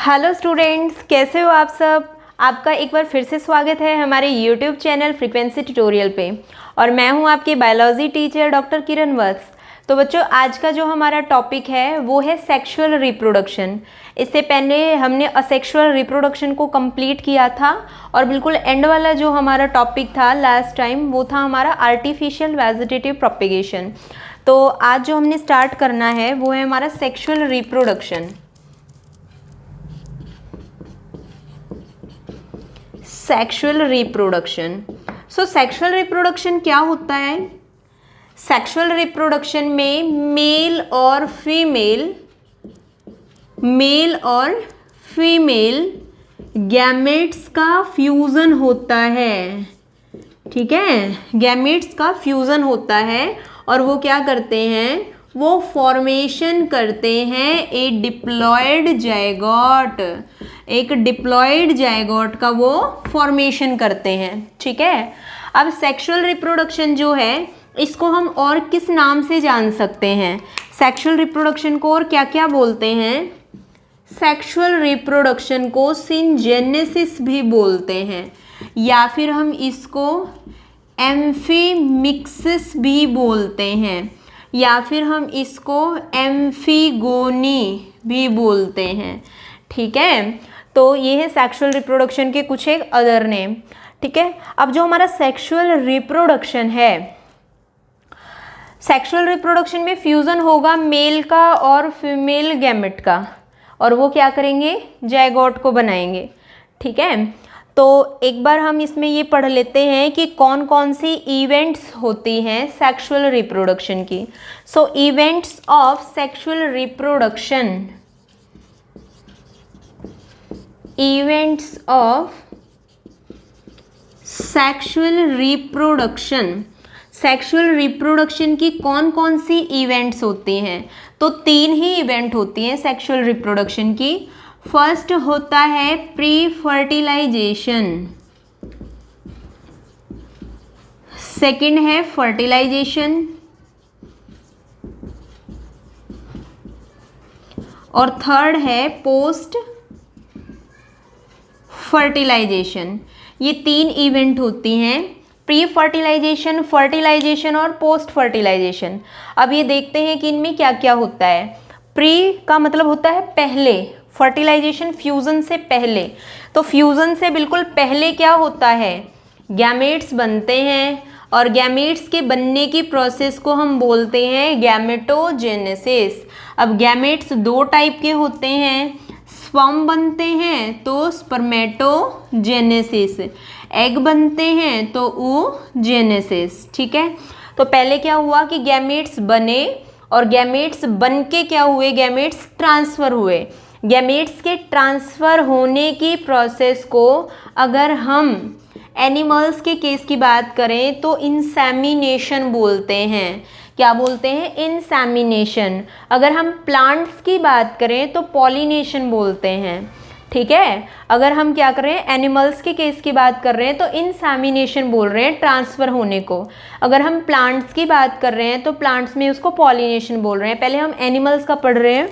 Hello students, कैसे हो आप सब। आपका एक बार फिर से स्वागत है हमारे यूट्यूब चैनल फ्रीक्वेंसी ट्यूटोरियल पे। और मैं हूं आपकी बायोलॉजी टीचर डॉक्टर किरण वत्स। तो बच्चों, आज का जो हमारा टॉपिक है वो है सेक्सुअल रिप्रोडक्शन। इससे पहले हमने असेक्सुअल रिप्रोडक्शन को कंप्लीट किया था और बिल्कुल एंड वाला जो हमारा टॉपिक था लास्ट टाइम वो था हमारा आर्टिफिशियल वेजिटेटिव प्रोपेगेशन। तो आज जो हमने स्टार्ट करना है वो है हमारा सेक्सुअल रिप्रोडक्शन। Sexual reproduction. सो सेक्सुअल रिप्रोडक्शन क्या होता है? सेक्सुअल रिप्रोडक्शन में मेल और फीमेल गैमेट्स का फ्यूजन होता है। ठीक है, गैमेट्स का फ्यूजन होता है और वो क्या करते हैं, वो फॉर्मेशन करते हैं एक डिप्लॉयड जायगोट का वो फॉर्मेशन करते हैं। ठीक है, अब सेक्सुअल रिप्रोडक्शन जो है इसको हम और किस नाम से जान सकते हैं? सेक्सुअल रिप्रोडक्शन को और क्या क्या बोलते हैं? सेक्सुअल रिप्रोडक्शन को सिंजेनेसिस भी बोलते हैं, या फिर हम इसको एम्फीमिक्सिस भी बोलते हैं, या फिर हम इसको एम्फीगोनी भी बोलते हैं। ठीक है, तो ये है सेक्सुअल रिप्रोडक्शन के कुछ एक अदर नेम। ठीक है, अब जो हमारा सेक्सुअल रिप्रोडक्शन है, सेक्सुअल रिप्रोडक्शन में फ्यूजन होगा मेल का और फीमेल गैमेट का, और वो क्या करेंगे, जायगोट को बनाएंगे। ठीक है, तो एक बार हम इसमें ये पढ़ लेते हैं कि कौन कौन सी इवेंट्स होती हैं सेक्सुअल रिप्रोडक्शन की। So events of sexual reproduction, events of sexual reproduction की कौन कौन सी इवेंट्स होती हैं? तो 3 ही इवेंट होती हैं सेक्सुअल रिप्रोडक्शन की। फर्स्ट होता है प्री फर्टिलाइजेशन, सेकंड है फर्टिलाइजेशन, और थर्ड है पोस्ट फर्टिलाइजेशन। ये 3 इवेंट होती हैं, प्री फर्टिलाइजेशन, फर्टिलाइजेशन और पोस्ट फर्टिलाइजेशन। अब ये देखते हैं कि इनमें क्या क्या होता है। प्री का मतलब होता है पहले, फर्टिलाइजेशन फ्यूजन से पहले। तो फ्यूजन से बिल्कुल पहले क्या होता है, गैमेट्स बनते हैं, और गैमेट्स के बनने की प्रोसेस को हम बोलते हैं गैमेटोजेनेसिस। अब गैमेट्स 2 टाइप के होते हैं, स्पर्म बनते हैं तो स्पर्मेटोजेनेसिस, एग बनते हैं तो oogenesis। ठीक है, तो पहले क्या हुआ कि गैमेट्स बने, और गैमेट्स बन के क्या हुए, गैमेट्स ट्रांसफ़र हुए। गैमेट्स के ट्रांसफ़र होने की प्रोसेस को अगर हम एनिमल्स के केस की बात करें तो इंसेमिनेशन बोलते हैं। क्या बोलते हैं? इंसेमिनेशन। अगर हम प्लांट्स की बात करें तो पॉलिनेशन बोलते हैं। ठीक है, अगर हम क्या कर रहे हैं, एनिमल्स के केस की बात कर रहे हैं तो इंसेमिनेशन बोल रहे हैं ट्रांसफ़र होने को। अगर हम प्लांट्स की बात कर रहे हैं तो प्लांट्स में उसको पॉलिनेशन बोल रहे हैं। पहले हम एनिमल्स का पढ़ रहे हैं,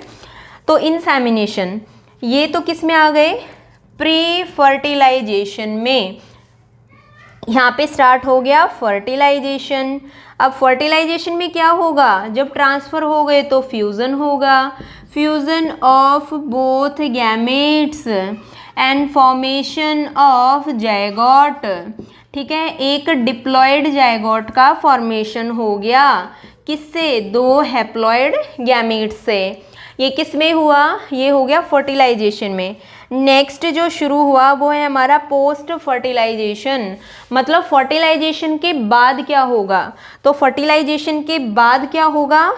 तो इंसेमिनेशन ये तो किस में आ गए, प्री फर्टिलाइजेशन में। यहाँ पे स्टार्ट हो गया फर्टिलाइजेशन। अब फर्टिलाइजेशन में क्या होगा, जब ट्रांसफ़र हो गए तो फ्यूज़न होगा, fusion of both gametes and formation of zygote. ठीक है, एक डिप्लॉयड जायगोट का फॉर्मेशन हो गया, किससे, 2 हैप्लॉयड गैमेट्स से। ये किस में हुआ, ये हो गया फर्टिलाइजेशन में। नेक्स्ट जो शुरू हुआ वो है हमारा पोस्ट फर्टिलाइजेशन, मतलब फर्टिलाइजेशन के बाद क्या होगा। तो फर्टिलाइजेशन के बाद क्या होगा,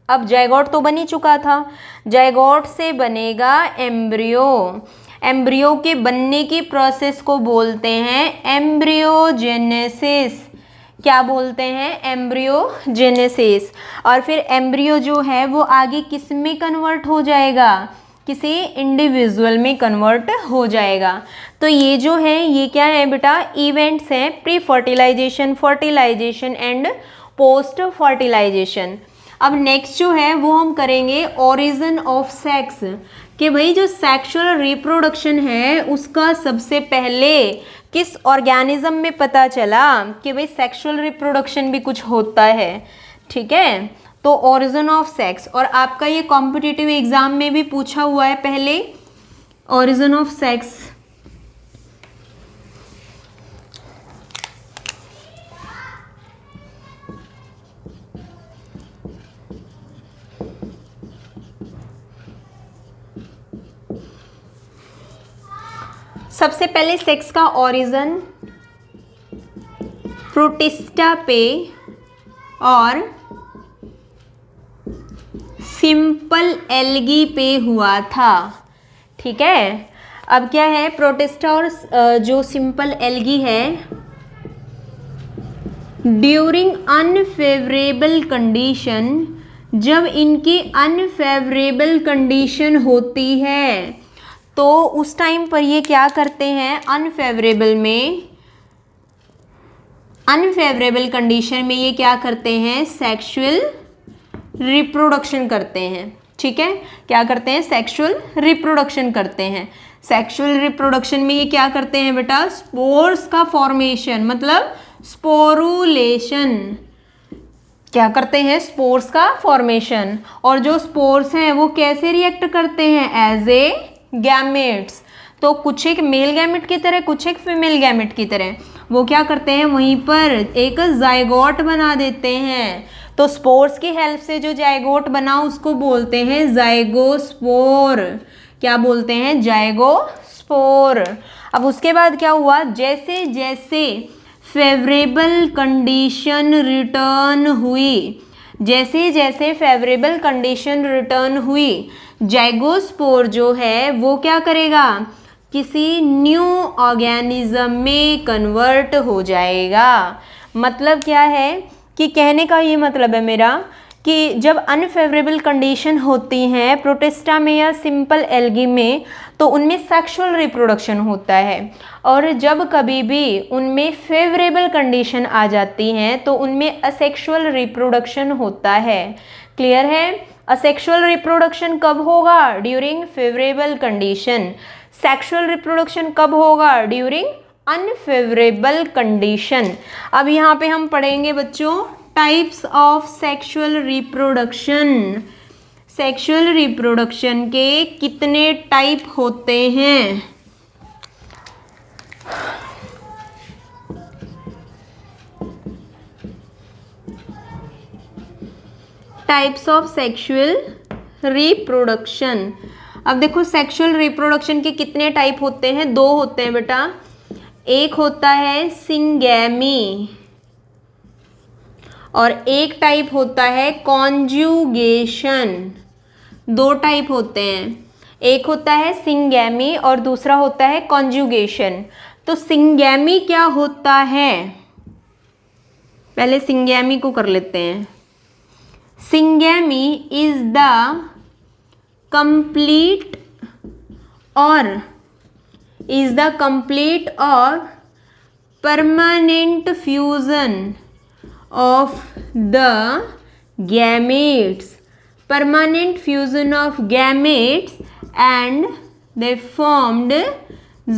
अब जायगोट तो बन ही चुका था, जायगोट से बनेगा एम्ब्रियो। एम्ब्रियो के बनने की प्रोसेस को बोलते हैं एम्ब्रियोजेनेसिस। क्या बोलते हैं, एम्ब्रियोजेनेसिस। और फिर एम्ब्रियो जो है वो आगे किस में कन्वर्ट हो जाएगा, किसी इंडिविजुअल में कन्वर्ट हो जाएगा। तो ये जो है ये क्या है बेटा, इवेंट्स हैं, pre fertilisation, fertilisation and post fertilisation. अब नेक्स्ट जो है वो हम करेंगे ओरिजिन ऑफ सेक्स। कि भाई जो सेक्सुअल रिप्रोडक्शन है उसका सबसे पहले किस ऑर्गेनिज्म में पता चला कि भाई सेक्सुअल रिप्रोडक्शन भी कुछ होता है, ठीक है। तो ओरिजिन ऑफ सेक्स, और आपका ये कॉम्पिटिटिव एग्जाम में भी पूछा हुआ है पहले, ओरिजिन ऑफ सेक्स। सबसे पहले सेक्स का ओरिजिन प्रोटिस्टा पे और सिंपल एल्गी पे हुआ था, ठीक है। अब क्या है, प्रोटिस्टा और जो सिंपल एल्गी है, ड्यूरिंग अनफेवरेबल कंडीशन, जब इनकी अनफेवरेबल कंडीशन होती है तो उस टाइम पर ये क्या करते हैं, अनफेवरेबल कंडीशन में ये क्या करते हैं, सेक्सुअल रिप्रोडक्शन करते हैं, ठीक है। क्या करते हैं, सेक्सुअल रिप्रोडक्शन करते हैं। सेक्सुअल रिप्रोडक्शन में ये क्या करते हैं बेटा, स्पोर्स का फॉर्मेशन, मतलब स्पोरुलेशन, क्या करते हैं, स्पोर्स का फॉर्मेशन। और जो स्पोर्स हैं वो कैसे रिएक्ट करते हैं, एज ए गैमेट्स। तो कुछ एक मेल गैमेट की तरह, कुछ एक फीमेल गैमेट की तरह, वो क्या करते हैं, वहीं पर एक जायगोट बना देते हैं। तो स्पोर्स की हेल्प से जो जायगोट बना उसको बोलते हैं जाइगोस्पोर। क्या बोलते हैं, जाइगोस्पोर। अब उसके बाद क्या हुआ, जैसे जैसे फेवरेबल कंडीशन रिटर्न हुई, जैसे जैसे फेवरेबल कंडीशन रिटर्न हुई, जाइगोस्पोर जो है वो क्या करेगा, किसी न्यू ऑर्गेनिज्म में कन्वर्ट हो जाएगा। मतलब क्या है कि कहने का ये मतलब है मेरा कि जब अनफेवरेबल कंडीशन होती हैं प्रोटिस्टा में या सिंपल एल्गी में, तो उनमें सेक्सुअल रिप्रोडक्शन होता है। और जब कभी भी उनमें फेवरेबल कंडीशन आ जाती हैं तो उनमें असेक्सुअल रिप्रोडक्शन होता है। क्लियर है। असेक्सुअल रिप्रोडक्शन कब होगा, during favourable condition. Sexual reproduction कब होगा, ड्यूरिंग अनफेवरेबल कंडीशन। अब यहाँ पे हम पढ़ेंगे बच्चों types of sexual reproduction. Sexual reproduction के कितने टाइप होते हैं। Types of sexual reproduction. अब देखो सेक्सुअल रिप्रोडक्शन के कितने टाइप होते हैं, दो होते हैं बेटा। एक होता है सिंगैमी और एक टाइप होता है कॉन्जुगेशन। दो टाइप होते हैं, एक होता है सिंगैमी और दूसरा होता है कॉन्जुगेशन। तो सिंगैमी क्या होता है, पहले सिंगैमी को कर लेते हैं। सिंगैमी इज द कंप्लीट और permanent fusion of the gametes, permanent fusion of gametes and they formed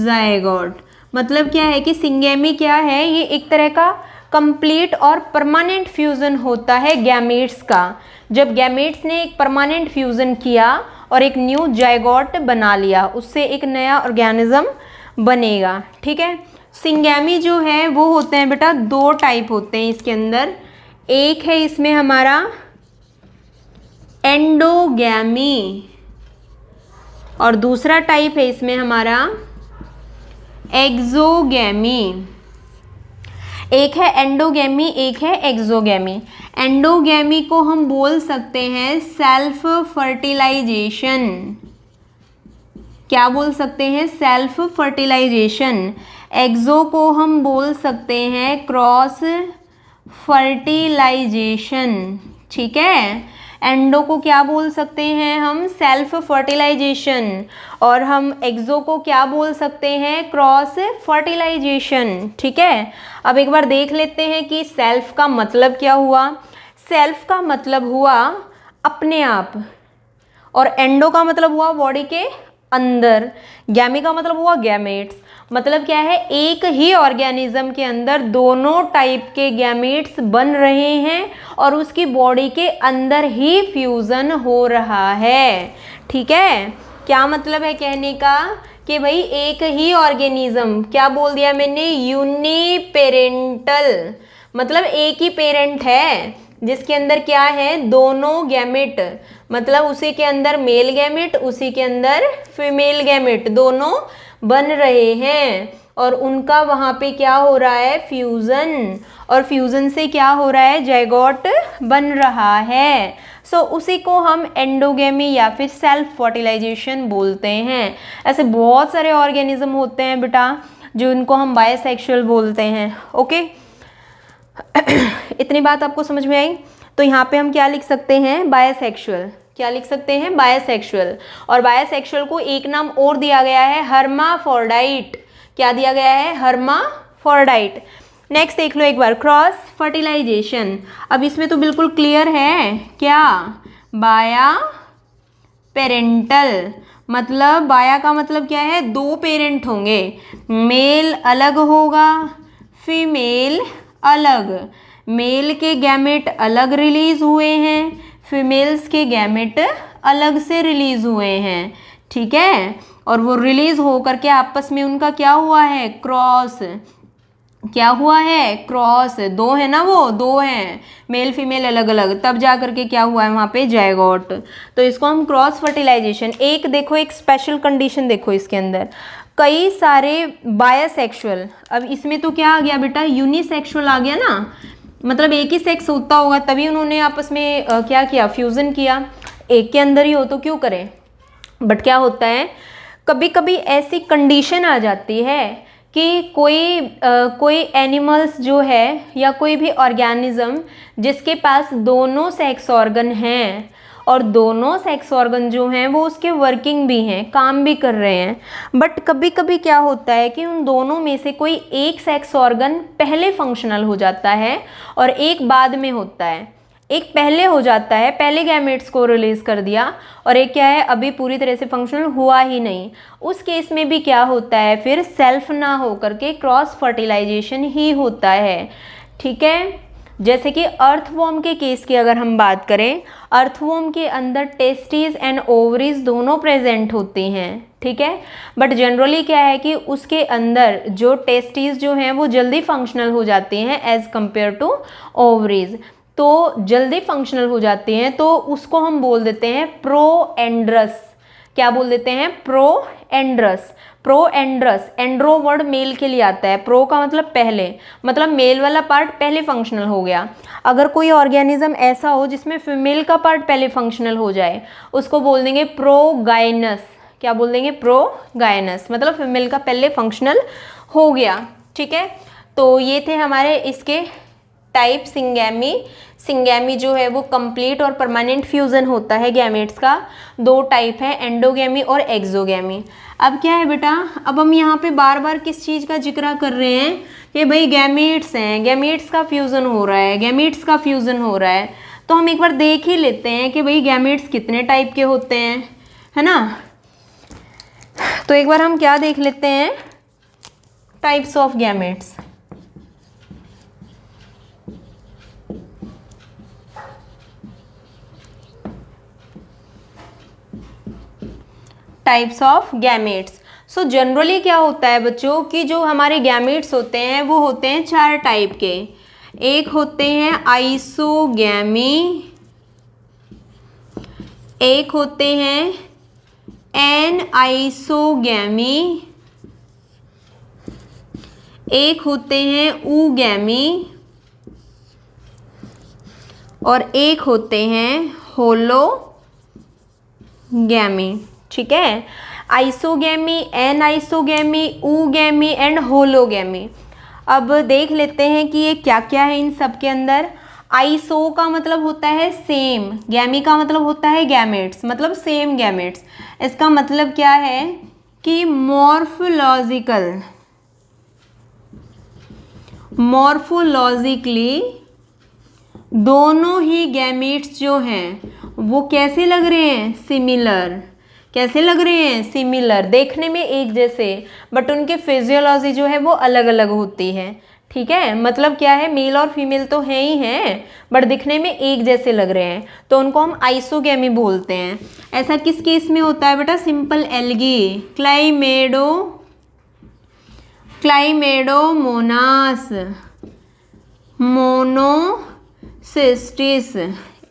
zygote। मतलब क्या है कि सिंगैमी क्या है, ये एक तरह का कंप्लीट और परमानेंट फ्यूजन होता है गैमेट्स का। जब गैमेट्स ने एक परमानेंट फ्यूजन किया और एक न्यू जाइगोट बना लिया, उससे एक नया ऑर्गेनिज्म बनेगा, ठीक है। सिंगैमी जो है वो होते हैं बेटा, दो टाइप होते हैं इसके अंदर। एक है इसमें हमारा एंडोगैमी और दूसरा टाइप है इसमें हमारा एक्सोगैमी। एक है एंडोगैमी, एक है एक्सोगैमी। एंडोगैमी को हम बोल सकते हैं सेल्फ फर्टिलाइजेशन। क्या बोल सकते हैं, सेल्फ फर्टिलाइजेशन। एक्सो को हम बोल सकते हैं क्रॉस फर्टिलाइजेशन, ठीक है। एंडो को क्या बोल सकते हैं हम, सेल्फ फर्टिलाइजेशन, और हम एक्सो को क्या बोल सकते हैं, क्रॉस फर्टिलाइजेशन, ठीक है। अब एक बार देख लेते हैं कि सेल्फ का मतलब क्या हुआ। सेल्फ का मतलब हुआ अपने आप, और एंडो का मतलब हुआ बॉडी के अंदर, गैमी का मतलब हुआ गैमेट्स। मतलब क्या है, एक ही ऑर्गेनिज्म के अंदर दोनों टाइप के गैमेट्स बन रहे हैं और उसकी बॉडी के अंदर ही फ्यूजन हो रहा है। ठीक है, क्या मतलब है कहने का कि भाई एक ही ऑर्गेनिज्म, क्या बोल दिया मैंने, यूनिपेरेंटल, मतलब एक ही पेरेंट है जिसके अंदर क्या है, दोनों गैमेट, मतलब उसी के अंदर मेल गैमेट उसी के अंदर फीमेल गैमेट दोनों बन रहे हैं और उनका वहाँ पे क्या हो रहा है, फ्यूजन, और फ्यूजन से क्या हो रहा है, जाइगोट बन रहा है। सो उसी को हम एंडोगेमी या फिर सेल्फ फर्टिलाइजेशन बोलते हैं। ऐसे बहुत सारे ऑर्गेनिज्म होते हैं बेटा जो इनको हम बायसेक्सुअल बोलते हैं। ओके, इतनी बात आपको समझ में आई? तो यहाँ पे हम क्या लिख सकते हैं, बायसेक्सुअल। क्या लिख सकते हैं, बायसेक्सुअल। और बायसेक्सुअल को एक नाम और दिया गया है, हर्माफोर्डाइट। क्या दिया गया है, हर्माफोर्डाइट। नेक्स्ट देख लो एक बार, क्रॉस फर्टिलाइजेशन। अब इसमें तो बिल्कुल क्लियर है, क्या, बाया पेरेंटल, मतलब बाया का मतलब क्या है, दो पेरेंट होंगे, मेल अलग होगा फीमेल अलग, मेल के गैमेट अलग रिलीज हुए हैं, फीमेल्स के गैमेट अलग से रिलीज हुए हैं। ठीक है, और वो रिलीज हो करके आपस में उनका क्या हुआ है, क्रॉस। क्या हुआ है, क्रॉस। दो है ना, वो दो हैं, मेल फीमेल अलग अलग, तब जा करके क्या हुआ है वहाँ पे, जाइगोट। तो इसको हम क्रॉस फर्टिलाइजेशन। एक देखो, एक स्पेशल कंडीशन देखो इसके अंदर, कई सारे बायसेक्सुअल, अब इसमें तो क्या आ गया बेटा, यूनिसेक्सुअल आ गया ना, मतलब एक ही सेक्स होता होगा तभी उन्होंने आपस में क्या किया, फ्यूजन किया। एक के अंदर ही हो तो क्यों करें। बट क्या होता है, कभी कभी ऐसी कंडीशन आ जाती है कि कोई एनिमल्स जो है या कोई भी ऑर्गेनिज्म जिसके पास दोनों सेक्स ऑर्गन हैं और दोनों सेक्स ऑर्गन जो हैं वो उसके वर्किंग भी हैं, काम भी कर रहे हैं, बट कभी कभी क्या होता है कि उन दोनों में से कोई एक सेक्स ऑर्गन पहले फंक्शनल हो जाता है और एक बाद में होता है। एक पहले हो जाता है, पहले गैमेट्स को रिलीज कर दिया, और एक क्या है, अभी पूरी तरह से फंक्शनल हुआ ही नहीं। उस केस में भी क्या होता है, फिर सेल्फ ना हो करके क्रॉस फर्टिलाइजेशन ही होता है। ठीक है, जैसे कि अर्थवॉर्म के केस की अगर हम बात करें, अर्थवॉर्म के अंदर टेस्टिस एंड ओवरीज दोनों प्रेजेंट होती हैं। ठीक है, बट जनरली क्या है कि उसके अंदर जो टेस्टिस जो हैं वो जल्दी फंक्शनल हो जाती हैं एज कंपेयर टू ओवरीज, तो जल्दी फंक्शनल हो जाती हैं, तो उसको हम बोल देते हैं प्रोएंड्रस। क्या बोल देते हैं, प्रोएंड्रस। प्रोएंड्रस, एंड्रो वर्ड मेल के लिए आता है, प्रो का मतलब पहले, मतलब मेल वाला पार्ट पहले फंक्शनल हो गया। अगर कोई ऑर्गेनिज्म ऐसा हो जिसमें फीमेल का पार्ट पहले फंक्शनल हो जाए, उसको बोल देंगे प्रोगाइनस। क्या बोल देंगे, प्रोगाइनस, मतलब फीमेल का पहले फंक्शनल हो गया। ठीक है, तो ये थे हमारे इसके टाइप। सिंगैमी जो है वो कंप्लीट और परमानेंट फ्यूजन होता है गैमेट्स का। दो टाइप है, एंडोगैमी और एक्सोगैमी। अब क्या है बेटा, अब हम यहाँ पे बार बार किस चीज़ का जिक्र कर रहे हैं कि भाई गैमेट्स हैं, गैमेट्स का फ्यूजन हो रहा है, गैमेट्स का फ्यूजन हो रहा है। तो हम एक बार देख ही लेते हैं कि भाई गैमेट्स कितने टाइप के होते हैं, है ना। तो एक बार हम क्या देख लेते हैं, types of gametes. Types of gametes. So generally क्या होता है बच्चों कि जो हमारे गैमेट्स होते हैं वो होते हैं चार टाइप के। एक होते हैं आइसोगैमी, एक होते हैं एनआइसोगैमी, एक होते हैं ऊगैमी और एक होते हैं होलोगैमी। ठीक है, आइसोगैमी, एनआइसोगैमी, ऊगैमी एंड होलोगैमी। अब देख लेते हैं कि ये क्या क्या है इन सब के अंदर। आइसो का मतलब होता है सेम, गैमी का मतलब होता है गैमेट्स, मतलब सेम गैमेट्स। इसका मतलब क्या है कि मॉर्फोलॉजिकली दोनों ही गैमेट्स जो हैं वो कैसे लग रहे हैं, सिमिलर। कैसे लग रहे हैं, सिमिलर, देखने में एक जैसे, बट उनके फिजियोलॉजी जो है वो अलग अलग होती है। ठीक है, मतलब क्या है, मेल और फीमेल तो है ही हैं बट दिखने में एक जैसे लग रहे हैं, तो उनको हम आइसोगैमी बोलते हैं। ऐसा किस केस में होता है बेटा, सिंपल एल्गी, क्लाइमेडोमोनास, मोनोसिस्टिस,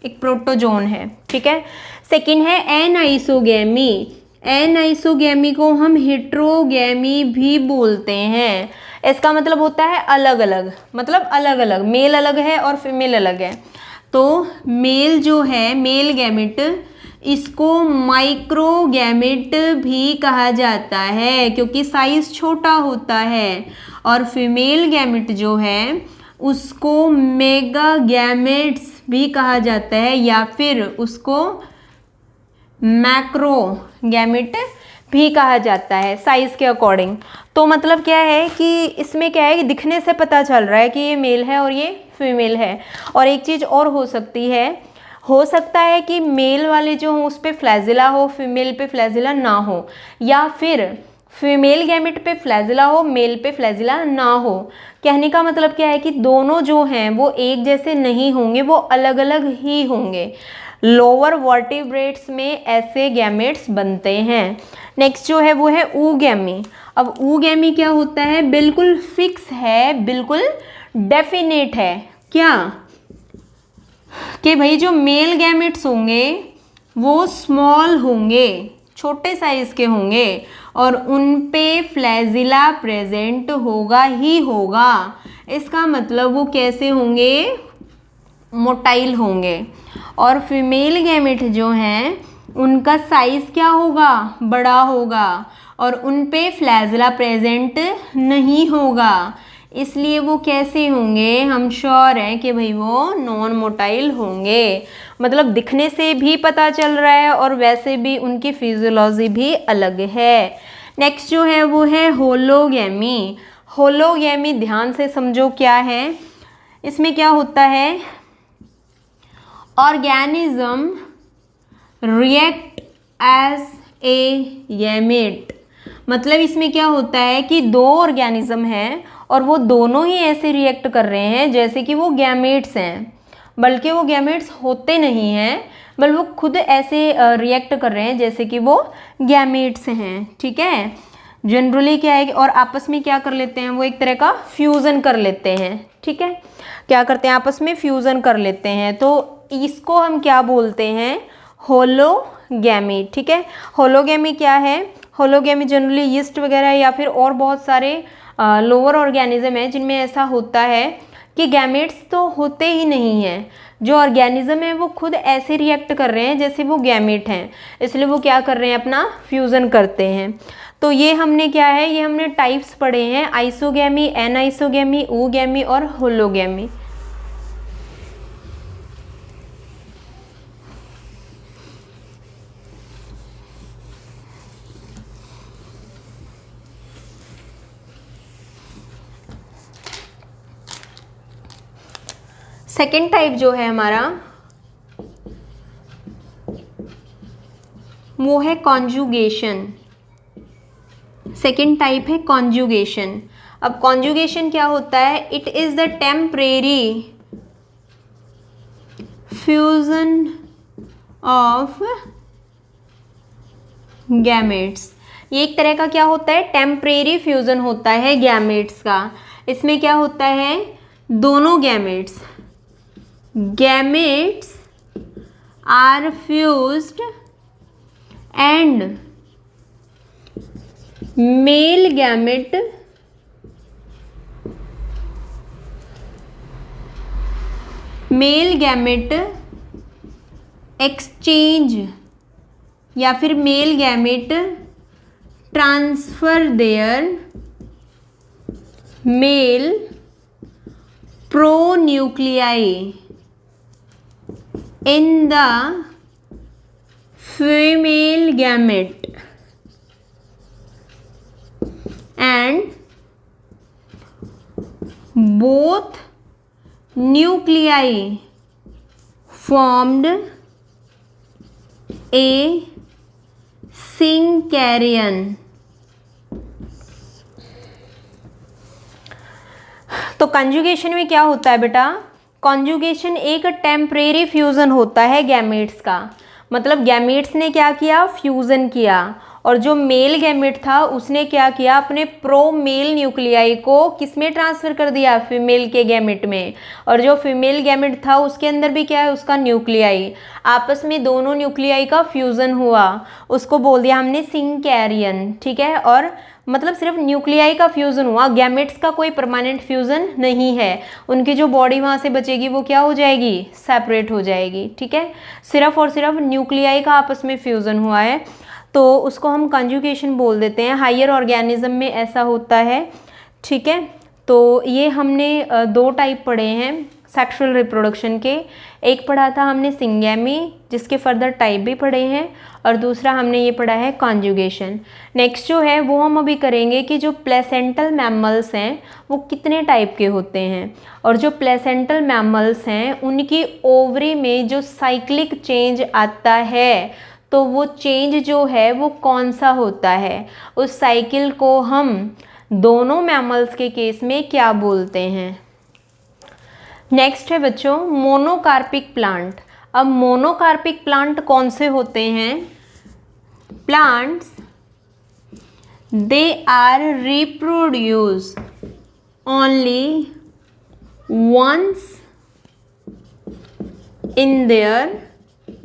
एक प्रोटोजोन है। ठीक है, सेकंड है एनाइसोगैमी। एनाइसोगैमी को हम हेट्रोगैमी भी बोलते हैं। इसका मतलब होता है अलग अलग, मतलब अलग अलग, मेल अलग है और फीमेल अलग है। तो मेल जो है, मेल गैमेट, इसको माइक्रोगैमेट भी कहा जाता है क्योंकि साइज छोटा होता है, और फीमेल गैमेट जो है उसको मेगा गैमेट्स भी कहा जाता है, या फिर उसको मैक्रो गैमेट भी कहा जाता है साइज के अकॉर्डिंग। तो मतलब क्या है कि इसमें क्या है कि दिखने से पता चल रहा है कि ये मेल है और ये फीमेल है। और एक चीज़ और हो सकती है, हो सकता है कि मेल वाले जो हों उस पर फ्लैजिला हो, फीमेल पे फ्लैजिला ना हो, या फिर फीमेल गैमेट पे फ्लैजिला हो, मेल पे फ्लैजिला ना हो। कहने का मतलब क्या है कि दोनों जो हैं वो एक जैसे नहीं होंगे, वो अलग अलग ही होंगे। लोअर वर्टिब्रेट्स में ऐसे गैमेट्स बनते हैं। नेक्स्ट जो है वो है oogammy। अब oogammy क्या होता है, बिल्कुल फिक्स है, बिल्कुल डेफिनेट है। क्या कि भाई जो मेल गैमेट्स होंगे वो स्मॉल होंगे, छोटे साइज के होंगे, और उन पे फ्लैजिला प्रेजेंट होगा ही होगा। इसका मतलब वो कैसे होंगे, मोटाइल होंगे। और फीमेल गैमेट जो हैं उनका साइज क्या होगा, बड़ा होगा, और उन पे फ्लैजिला प्रेजेंट नहीं होगा। इसलिए वो कैसे होंगे, हम श्योर हैं कि भाई वो नॉन मोटाइल होंगे। मतलब दिखने से भी पता चल रहा है और वैसे भी उनकी फिजियोलॉजी भी अलग है। नेक्स्ट जो है वो है होलोगैमी। होलोगैमी ध्यान से समझो क्या है। इसमें क्या होता है, organism react as a gamete. मतलब इसमें क्या होता है कि दो ऑर्गेनिज्म हैं और वो दोनों ही ऐसे रिएक्ट कर रहे हैं जैसे कि वो गैमेट्स हैं, बल्कि वो गैमेट्स होते नहीं हैं, बल्कि वो खुद ऐसे रिएक्ट कर रहे हैं जैसे कि वो गैमेट्स हैं। ठीक है, जनरली क्या है, और आपस में क्या कर लेते हैं, वो एक तरह का फ्यूज़न कर लेते हैं। ठीक है, क्या करते हैं, आपस में फ्यूज़न कर लेते हैं, तो इसको हम क्या बोलते हैं, होलोगैमी। ठीक है, होलोगैमी क्या है, होलोगैमी जनरली यीस्ट वगैरह या फिर और बहुत सारे लोअर ऑर्गेनिज्म है जिनमें ऐसा होता है कि गैमेट्स तो होते ही नहीं हैं, जो ऑर्गेनिज्म है वो खुद ऐसे रिएक्ट कर रहे हैं जैसे वो गैमेट हैं, इसलिए वो क्या कर रहे हैं, अपना फ्यूज़न करते हैं। तो ये हमने क्या है, ये हमने टाइप्स पढ़े हैं, आइसोगैमी, एनाइसोगैमी, oogammy और होलोगैमी। सेकेंड टाइप जो है हमारा वो है कॉन्जुगेशन। सेकेंड टाइप है कॉन्जुगेशन। अब कॉन्जुगेशन क्या होता है, it is the temporary fusion of gametes. ये एक तरह का क्या होता है, टेम्परेरी फ्यूजन होता है गैमेट्स का। इसमें क्या होता है, दोनों gametes are fused and male gamete exchange या फिर male gamete transfer there male pronuclei in the female gamete and both nuclei formed a synkaryon. तो कंजुगेशन में क्या होता है बेटा, कॉन्जुगेशन एक टेम्परेरी फ्यूजन होता है गैमेट्स का। मतलब गैमेट्स ने क्या किया, फ्यूजन किया, और जो मेल गैमेट था उसने क्या किया, अपने प्रो मेल न्यूक्लियाई को किस में ट्रांसफर कर दिया, फीमेल के गैमेट में। और जो फीमेल गैमेट था उसके अंदर भी क्या है, उसका न्यूक्लियाई, आपस में दोनों न्यूक्लियाई का फ्यूजन हुआ, उसको बोल दिया हमने सिंकैरियन। ठीक है, और मतलब सिर्फ न्यूक्लियाई का फ्यूजन हुआ, गैमेट्स का कोई परमानेंट फ्यूजन नहीं है। उनकी जो बॉडी वहाँ से बचेगी वो क्या हो जाएगी, सेपरेट हो जाएगी। ठीक है, सिर्फ और सिर्फ न्यूक्लियाई का आपस में फ्यूजन हुआ है, तो उसको हम कंजुगेशन बोल देते हैं। हायर ऑर्गेनिज्म में ऐसा होता है। ठीक है, तो ये हमने दो टाइप पढ़े हैं सेक्सुअल रिप्रोडक्शन के। एक पढ़ा था हमने सिंगैमी, जिसके फर्दर टाइप भी पढ़े हैं, और दूसरा हमने ये पढ़ा है कॉन्जुगेशन। नेक्स्ट जो है वो हम अभी करेंगे कि जो प्लेसेंटल मैमल्स हैं वो कितने टाइप के होते हैं, और जो प्लेसेंटल मैमल्स हैं उनकी ओवरी में जो साइक्लिक चेंज आता है तो वो चेंज जो है वो कौन सा होता है, उस साइकिल को हम दोनों मैमल्स के केस में क्या बोलते हैं। नेक्स्ट है बच्चों मोनोकार्पिक प्लांट। अब मोनोकार्पिक प्लांट कौन से होते हैं, plants they are reproduce only once in their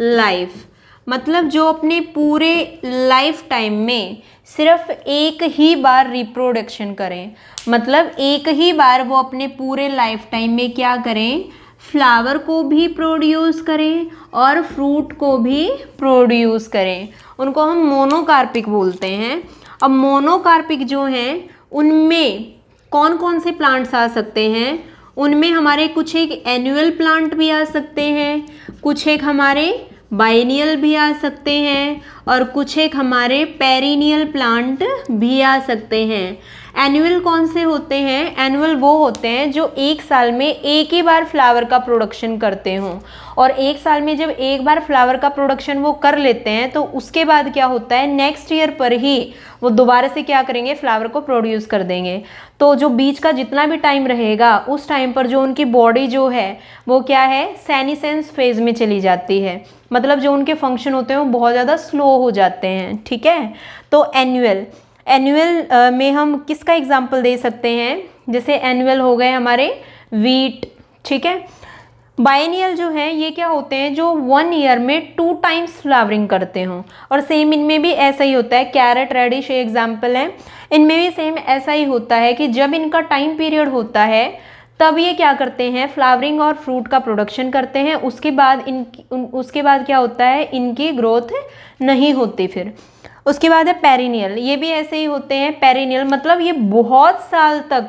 life. मतलब जो अपने पूरे लाइफ टाइम में सिर्फ एक ही बार रिप्रोडक्शन करें, मतलब एक ही बार वो अपने पूरे लाइफ टाइम में क्या करें, फ्लावर को भी प्रोड्यूस करें और फ्रूट को भी प्रोड्यूस करें, उनको हम मोनोकार्पिक बोलते हैं। अब मोनोकार्पिक जो हैं उनमें कौन कौन से प्लांट्स आ सकते हैं, उनमें हमारे कुछ एक एनुअल प्लांट भी आ सकते हैं, कुछ एक हमारे बाइनियल भी आ सकते हैं, और कुछ एक हमारे पेरिनियल प्लांट भी आ सकते हैं। एनुअल कौन से होते हैं, एनुअल वो होते हैं जो एक साल में एक ही बार फ्लावर का प्रोडक्शन करते हों, और एक साल में जब एक बार फ्लावर का प्रोडक्शन वो कर लेते हैं तो उसके बाद क्या होता है, नेक्स्ट ईयर पर ही वो दोबारा से क्या करेंगे, फ्लावर को प्रोड्यूस कर देंगे। तो जो बीच का जितना भी टाइम रहेगा उस टाइम पर जो उनकी बॉडी जो है वो क्या है, सेनिसेंस फेज में चली जाती है, मतलब जो उनके फंक्शन होते हैं वो बहुत ज़्यादा स्लो हो जाते हैं। ठीक है, तो एनुअल में हम किसका एग्जाम्पल दे सकते हैं, जैसे एनुअल हो गए हमारे वीट। ठीक है, बाइनियल जो है ये क्या होते हैं, जो 1 ईयर में 2 टाइम्स फ्लावरिंग करते हों, और सेम इनमें भी ऐसा ही होता है। कैरेट, रेडिश एग्जाम्पल है, इनमें भी सेम ऐसा ही होता है कि जब इनका टाइम पीरियड होता है तब ये क्या करते हैं, फ्लावरिंग और फ्रूट का प्रोडक्शन करते हैं। उसके बाद क्या होता है, इनकी ग्रोथ नहीं होती। फिर उसके बाद है पेरिनियल, ये भी ऐसे ही होते हैं। पेरिनियल मतलब ये बहुत साल तक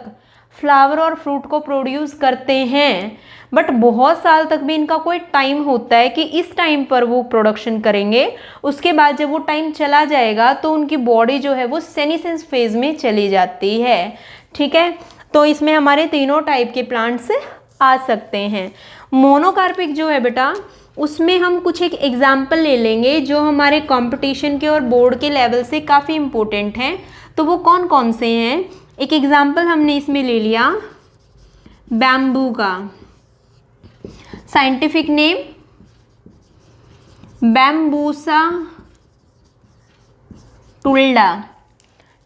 फ्लावर और फ्रूट को प्रोड्यूस करते हैं, बट बहुत साल तक भी इनका कोई टाइम होता है कि इस टाइम पर वो प्रोडक्शन करेंगे। उसके बाद जब वो टाइम चला जाएगा तो उनकी बॉडी जो है वो सेनिसेंस फेज में चली जाती है। ठीक है, तो इसमें हमारे तीनों टाइप के प्लांट्स आ सकते हैं। मोनोकार्पिक जो है बेटा उसमें हम कुछ एक एग्जाम्पल ले लेंगे जो हमारे कंपटीशन के और बोर्ड के लेवल से काफ़ी इम्पोर्टेंट हैं। तो वो कौन कौन से हैं, एक एग्जाम्पल हमने इसमें ले लिया बैम्बू का, साइंटिफिक नेम बैम्बूसा टुल्डा।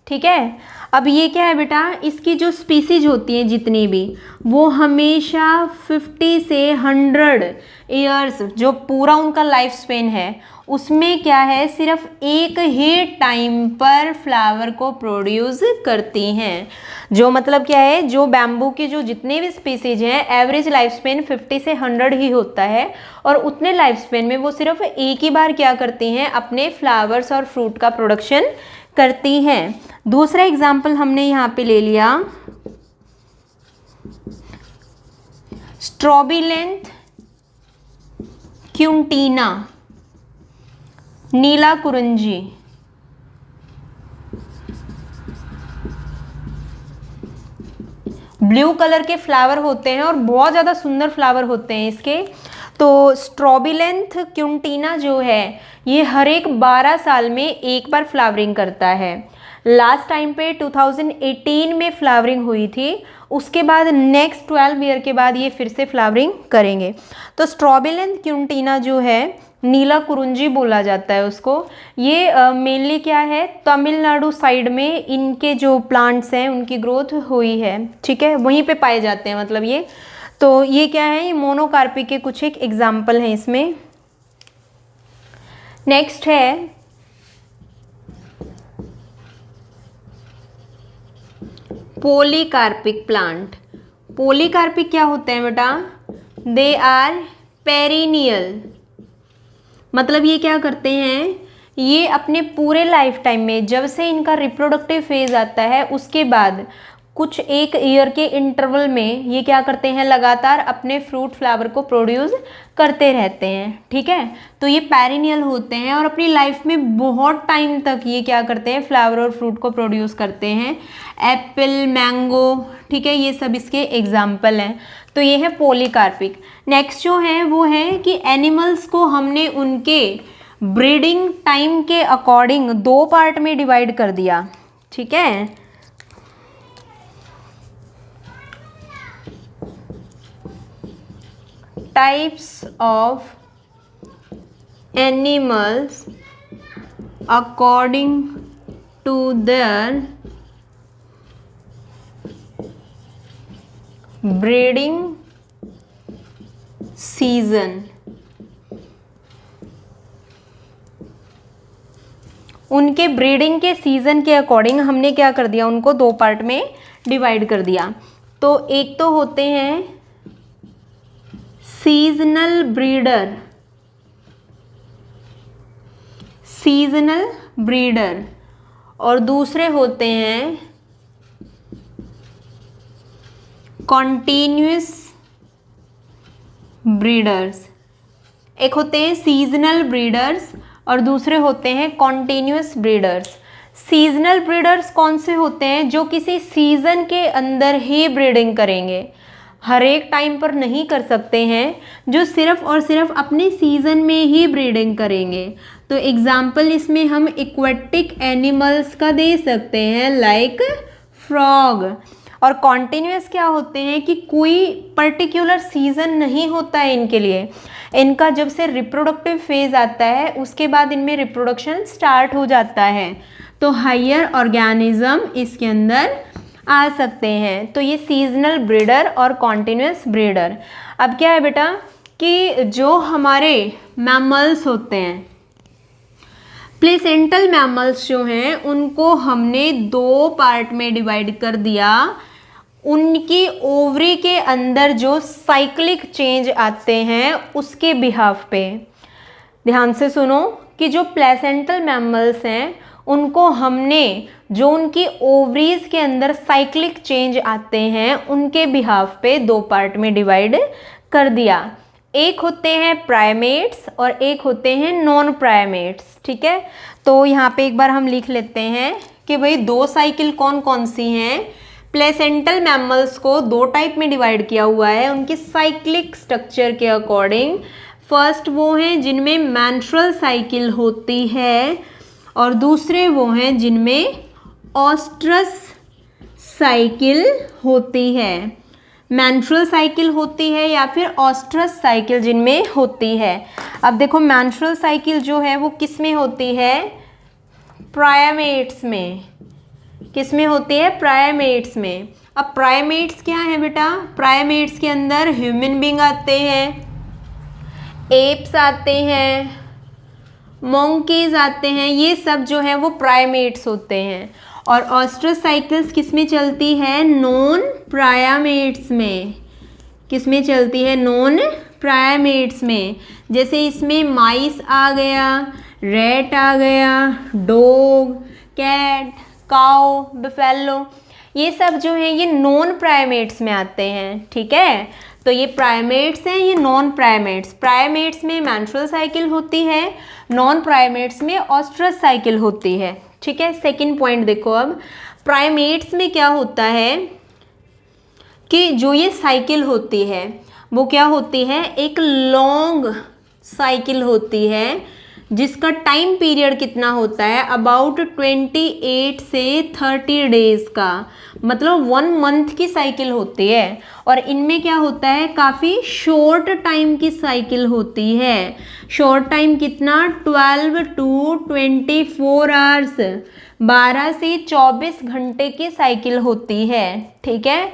ठीक है, अब ये क्या है बेटा, इसकी जो स्पीसीज होती हैं जितनी भी, वो हमेशा 50 से 100 ईयर्स जो पूरा उनका लाइफ स्पेन है उसमें क्या है, सिर्फ एक ही टाइम पर फ्लावर को प्रोड्यूस करती हैं। जो मतलब क्या है, जो बैम्बू के जो जितने भी स्पीसीज हैं एवरेज लाइफ स्पेन 50 से 100 ही होता है, और उतने लाइफ स्पेन में वो सिर्फ एक ही बार क्या करती हैं, अपने फ्लावर्स और फ्रूट का प्रोडक्शन करती हैं। दूसरा एग्जाम्पल हमने यहाँ पे ले लिया स्ट्रॉबिलेंथ क्यूंटीना, नीला कुरंजी। ब्लू कलर के फ्लावर होते हैं और बहुत ज़्यादा सुंदर फ्लावर होते हैं इसके। तो स्ट्रॉबिलेंथ क्यूंटीना जो है ये हर एक 12 साल में एक बार फ्लावरिंग करता है। लास्ट टाइम पे 2018 में फ्लावरिंग हुई थी, उसके बाद नेक्स्ट 12 ईयर के बाद ये फिर से फ्लावरिंग करेंगे। तो स्ट्रॉबिलेंथ क्यूंटीना जो है, नीला कुरुंजी बोला जाता है उसको, ये मेनली क्या है, तमिलनाडु साइड में इनके जो प्लांट्स हैं उनकी ग्रोथ हुई है, ठीक है, वहीं पे पाए जाते हैं मतलब ये। तो ये क्या है, ये मोनोकार्पिक के कुछ एक एग्जाम्पल हैं इसमें। नेक्स्ट है पॉलीकार्पिक प्लांट। पॉलीकार्पिक क्या होते हैं बेटा, दे आर पेरिनियल, मतलब ये क्या करते हैं, ये अपने पूरे लाइफ टाइम में जब से इनका रिप्रोडक्टिव फेज आता है उसके बाद कुछ एक ईयर के इंटरवल में ये क्या करते हैं, लगातार अपने फ्रूट फ्लावर को प्रोड्यूस करते रहते हैं, ठीक है। तो ये पेरिनियल होते हैं और अपनी लाइफ में बहुत टाइम तक ये क्या करते हैं, फ्लावर और फ्रूट को प्रोड्यूस करते हैं। एप्पल, मैंगो, ठीक है, ये सब इसके एग्जाम्पल हैं। तो ये है पॉलीकार्पिक। नेक्स्ट जो है वो है कि एनिमल्स को हमने उनके ब्रीडिंग टाइम के अकॉर्डिंग 2 पार्ट में डिवाइड कर दिया, ठीक है। Types of animals according to their breeding season. उनके ब्रीडिंग के सीजन के अकॉर्डिंग हमने क्या कर दिया, उनको 2 पार्ट में डिवाइड कर दिया। तो एक तो होते हैं सीजनल ब्रीडर, सीजनल ब्रीडर, और दूसरे होते हैं कॉन्टिन्यूस ब्रीडर्स। एक होते हैं सीजनल ब्रीडर्स और दूसरे होते हैं कॉन्टिन्यूस ब्रीडर्स। सीजनल ब्रीडर्स कौन से होते हैं, जो किसी सीजन के अंदर ही ब्रीडिंग करेंगे, हर एक टाइम पर नहीं कर सकते हैं, जो सिर्फ और सिर्फ अपने सीजन में ही ब्रीडिंग करेंगे। तो एग्जाम्पल इसमें हम एक्वेटिक एनिमल्स का दे सकते हैं, लाइक फ्रॉग। और कॉन्टिन्यूस क्या होते हैं कि कोई पर्टिकुलर सीजन नहीं होता है इनके लिए, इनका जब से रिप्रोडक्टिव फेज आता है उसके बाद इनमें रिप्रोडक्शन स्टार्ट हो जाता है। तो हायर ऑर्गेनिज्म इसके अंदर आ सकते हैं। तो ये सीजनल ब्रीडर और कॉन्टिन्यूस ब्रीडर। अब क्या है बेटा कि जो हमारे मैमल्स होते हैं, प्लेसेंटल मैमल्स जो हैं, उनको हमने 2 पार्ट में डिवाइड कर दिया। उनकी ओवरी के अंदर जो साइक्लिक चेंज आते हैं उसके बिहाफ पे। ध्यान से सुनो कि जो प्लेसेंटल मैमल्स हैं उनको हमने जो उनकी ओवरीज के अंदर साइक्लिक चेंज आते हैं उनके बिहाफ पे 2 पार्ट में डिवाइड कर दिया। एक होते हैं प्राइमेट्स और एक होते हैं नॉन प्राइमेट्स, ठीक है। तो यहाँ पे एक बार हम लिख लेते हैं कि भाई 2 साइकिल कौन कौन सी हैं। प्लेसेंटल मैमल्स को 2 टाइप में डिवाइड किया हुआ है उनके साइक्लिक स्ट्रक्चर के अकॉर्डिंग। फर्स्ट वो हैं जिनमें मेंस्ट्रुअल साइकिल होती है और दूसरे वो हैं जिनमें ओस्ट्रस साइकिल होती है। मेंस्ट्रुअल साइकिल होती है या फिर ओस्ट्रस साइकिल जिनमें होती है। अब देखो मेंस्ट्रुअल साइकिल जो है वो किस में होती है, प्राइमेट्स में। किस में होती है, प्राइमेट्स में। अब प्राइमेट्स क्या है बेटा, प्राइमेट्स के अंदर ह्यूमन बीइंग आते हैं, एप्स आते हैं, मंकीज आते हैं, ये सब जो है वो प्राइमेट्स होते हैं। और ओस्ट्रस साइकिल्स किस में चलती है, नॉन प्राइमेट्स में। किस में चलती है, नॉन प्राइमेट्स में। जैसे इसमें माइस आ गया, रैट आ गया, डॉग, कैट, काऊ, बफेलो, ये सब जो है ये नॉन प्राइमेट्स में आते हैं, ठीक है। तो ये प्राइमेट्स हैं, ये नॉन प्राइमेट्स। प्राइमेट्स में मेंस्ट्रुअल साइकिल होती है, नॉन प्राइमेट्स में ओस्ट्रस साइकिल होती है, ठीक है। सेकंड पॉइंट देखो, अब प्राइमेट्स में क्या होता है कि जो ये साइकिल होती है, वो क्या होती है, एक लॉन्ग साइकिल होती है जिसका टाइम पीरियड कितना होता है, अबाउट 28 से 30 डेज का, मतलब 1 मंथ की साइकिल होती है। और इनमें क्या होता है, काफ़ी शॉर्ट टाइम की साइकिल होती है। शॉर्ट टाइम कितना, 12 to 24 आवर्स, 12 से 24 घंटे की साइकिल होती है। ठीक है,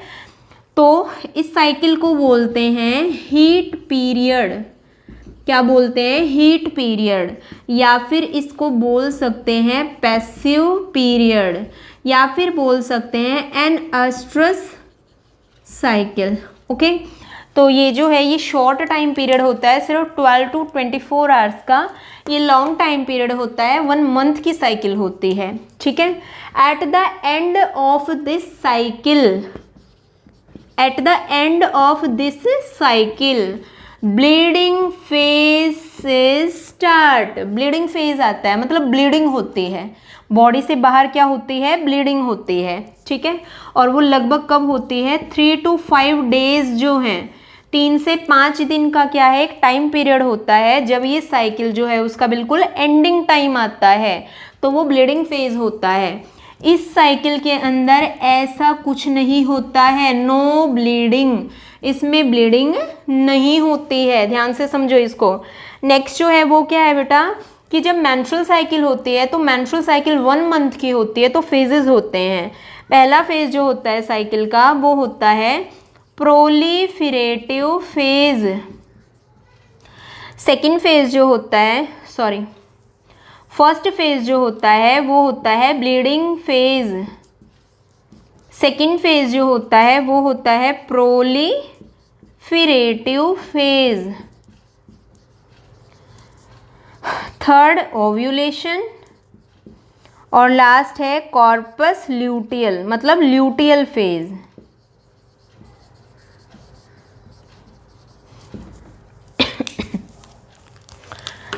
तो इस साइकिल को बोलते हैं हीट पीरियड। क्या बोलते हैं, हीट पीरियड, या फिर इसको बोल सकते हैं पैसिव पीरियड, या फिर बोल सकते हैं एन एस्ट्रस साइकिल। ओके, तो ये जो है ये शॉर्ट टाइम पीरियड होता है, सिर्फ 12 to 24 आवर्स का। ये लॉन्ग टाइम पीरियड होता है, 1 मंथ की साइकिल होती है। ठीक है, at the end of this cycle, at the end of this cycle bleeding phase से स्टार्ट। ब्लीडिंग फेज आता है, मतलब ब्लीडिंग होती है, बॉडी से बाहर क्या होती है, ब्लीडिंग होती है। ठीक है, और वो लगभग कब होती है, 3 to 5 डेज जो हैं, 3 से 5 दिन का क्या है, एक टाइम पीरियड होता है जब ये साइकिल जो है उसका बिल्कुल एंडिंग टाइम आता है, तो वो ब्लीडिंग फेज होता है। इस साइकिल के अंदर ऐसा कुछ नहीं होता है, नो ब्लीडिंग, इसमें ब्लीडिंग नहीं होती है, ध्यान से समझो इसको। नेक्स्ट जो है वो क्या है बेटा, कि जब मेंस्ट्रुअल साइकिल होती है तो मेंस्ट्रुअल साइकिल 1 मंथ की होती है, तो फेजेस होते हैं। पहला फेज जो होता है साइकिल का वो होता है प्रोलिफरेटिव फेज। सेकेंड फेज जो होता है, सॉरी, फर्स्ट फेज जो होता है वो होता है ब्लीडिंग फेज। सेकेंड फेज जो होता है वो होता है प्रोलिफरेटिव फेज। थर्ड ओव्यूलेशन, और लास्ट है कॉर्पस ल्यूटियल, मतलब ल्यूटियल फेज।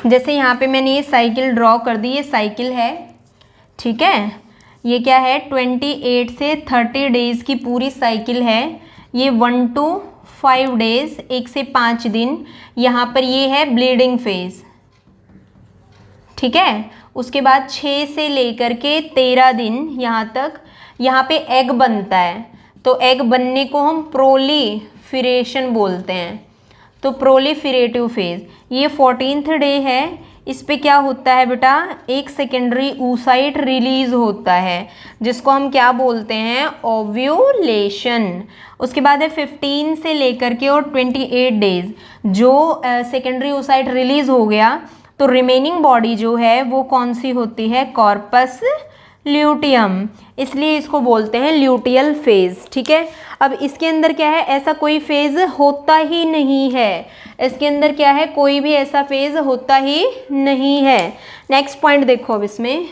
जैसे यहाँ पे मैंने ये साइकिल ड्रॉ कर दी, ये साइकिल है। ठीक है, ये क्या है, 28 से 30 डेज की पूरी साइकिल है। ये 1 to 5 डेज, 1 से 5 दिन, यहाँ पर ये है ब्लीडिंग फेज। ठीक है, उसके बाद 6 से लेकर के 13 दिन यहाँ तक यहाँ पे एग बनता है, तो एग बनने को हम प्रोलिफरेशन बोलते हैं, तो प्रोलिफरेटिव फेज। ये 14th डे है, इस पे क्या होता है बेटा, एक सेकेंडरी oocyte रिलीज होता है जिसको हम क्या बोलते हैं, ओव्यूलेशन। उसके बाद है 15 से लेकर के और 28 डेज, जो सेकेंडरी oocyte रिलीज हो गया तो रिमेनिंग बॉडी जो है वो कौन सी होती है, कॉर्पस ल्यूटियम, इसलिए इसको बोलते हैं ल्यूटियल फेज। ठीक है, अब इसके अंदर क्या है, ऐसा कोई फेज होता ही नहीं है, इसके अंदर क्या है, कोई भी ऐसा फेज होता ही नहीं है। नेक्स्ट पॉइंट देखो अब इसमें,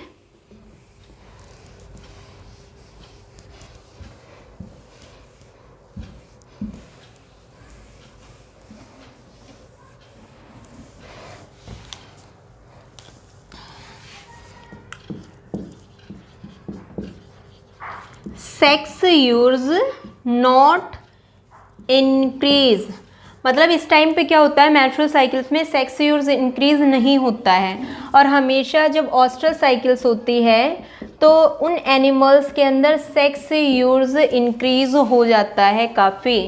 सेक्स यूर्स नॉट इंक्रीज, मतलब इस टाइम पे क्या होता है, मेंस्ट्रुअल साइकिल्स में सेक्स यूर्स इंक्रीज नहीं होता है। और हमेशा जब ऑस्ट्रस साइकिल्स होती है तो उन एनिमल्स के अंदर सेक्स यूर्स इंक्रीज हो जाता है काफ़ी।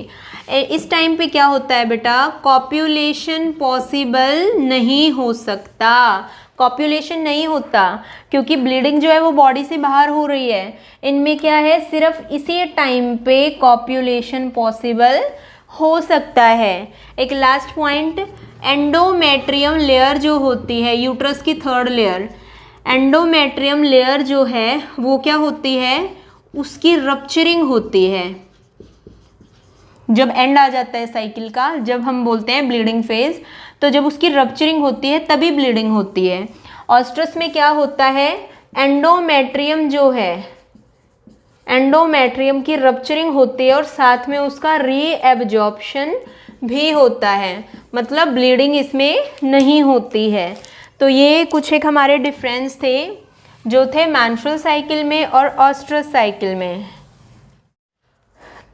इस टाइम पे क्या होता है बेटा, कॉप्यूलेशन पॉसिबल नहीं हो सकता, कॉप्यूलेशन नहीं होता क्योंकि ब्लीडिंग जो है वो बॉडी से बाहर हो रही है। इनमें क्या है, सिर्फ इसी टाइम पे कॉप्यूलेशन पॉसिबल हो सकता है। एक लास्ट पॉइंट, एंडोमेट्रियम लेयर जो होती है, यूट्रस की 3rd लेयर, एंडोमेट्रियम लेयर जो है वो क्या होती है, उसकी रप्चरिंग होती है जब एंड आ जाता है साइकिल का, जब हम बोलते हैं ब्लीडिंग फेज, तो जब उसकी रप्चरिंग होती है तभी ब्लीडिंग होती है। ऑस्ट्रस में क्या होता है, एंडोमेट्रियम जो है, एंडोमेट्रियम की रप्चरिंग होती है और साथ में उसका रीएब्जॉर्प्शन भी होता है, मतलब ब्लीडिंग इसमें नहीं होती है। तो ये कुछ एक हमारे डिफरेंस थे जो थे मेंस्ट्रुअल साइकिल में और ऑस्ट्रस साइकिल में।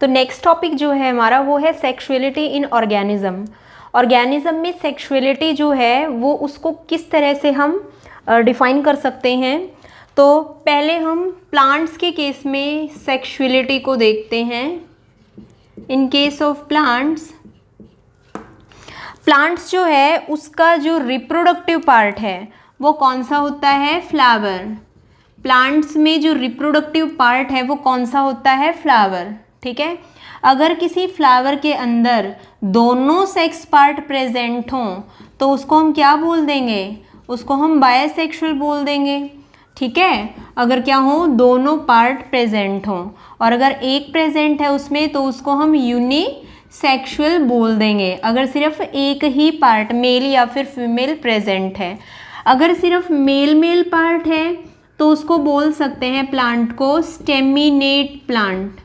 तो नेक्स्ट टॉपिक जो है हमारा वो है सेक्सुअलिटी इन ऑर्गेनिज्म। ऑर्गेनिज्म में सेक्सुअलिटी जो है वो उसको किस तरह से हम डिफाइन कर सकते हैं। तो पहले हम प्लांट्स के केस में सेक्सुअलिटी को देखते हैं। इन केस ऑफ प्लांट्स जो है उसका जो रिप्रोडक्टिव पार्ट है वो कौन सा होता है, फ्लावर। प्लांट्स में जो रिप्रोडक्टिव पार्ट है वो कौन सा होता है, फ्लावर। ठीक है, अगर किसी फ्लावर के अंदर दोनों सेक्स पार्ट प्रेजेंट हों तो उसको हम क्या बोल देंगे, उसको हम बायसेक्सुअल बोल देंगे। ठीक है, अगर क्या हो, दोनों पार्ट प्रेजेंट हों, और अगर एक प्रेजेंट है उसमें तो उसको हम यूनिसेक्सुअल बोल देंगे, अगर सिर्फ एक ही पार्ट मेल या फिर फीमेल प्रेजेंट है। अगर सिर्फ मेल पार्ट है तो उसको बोल सकते हैं प्लांट को स्टेमिनेट प्लांट,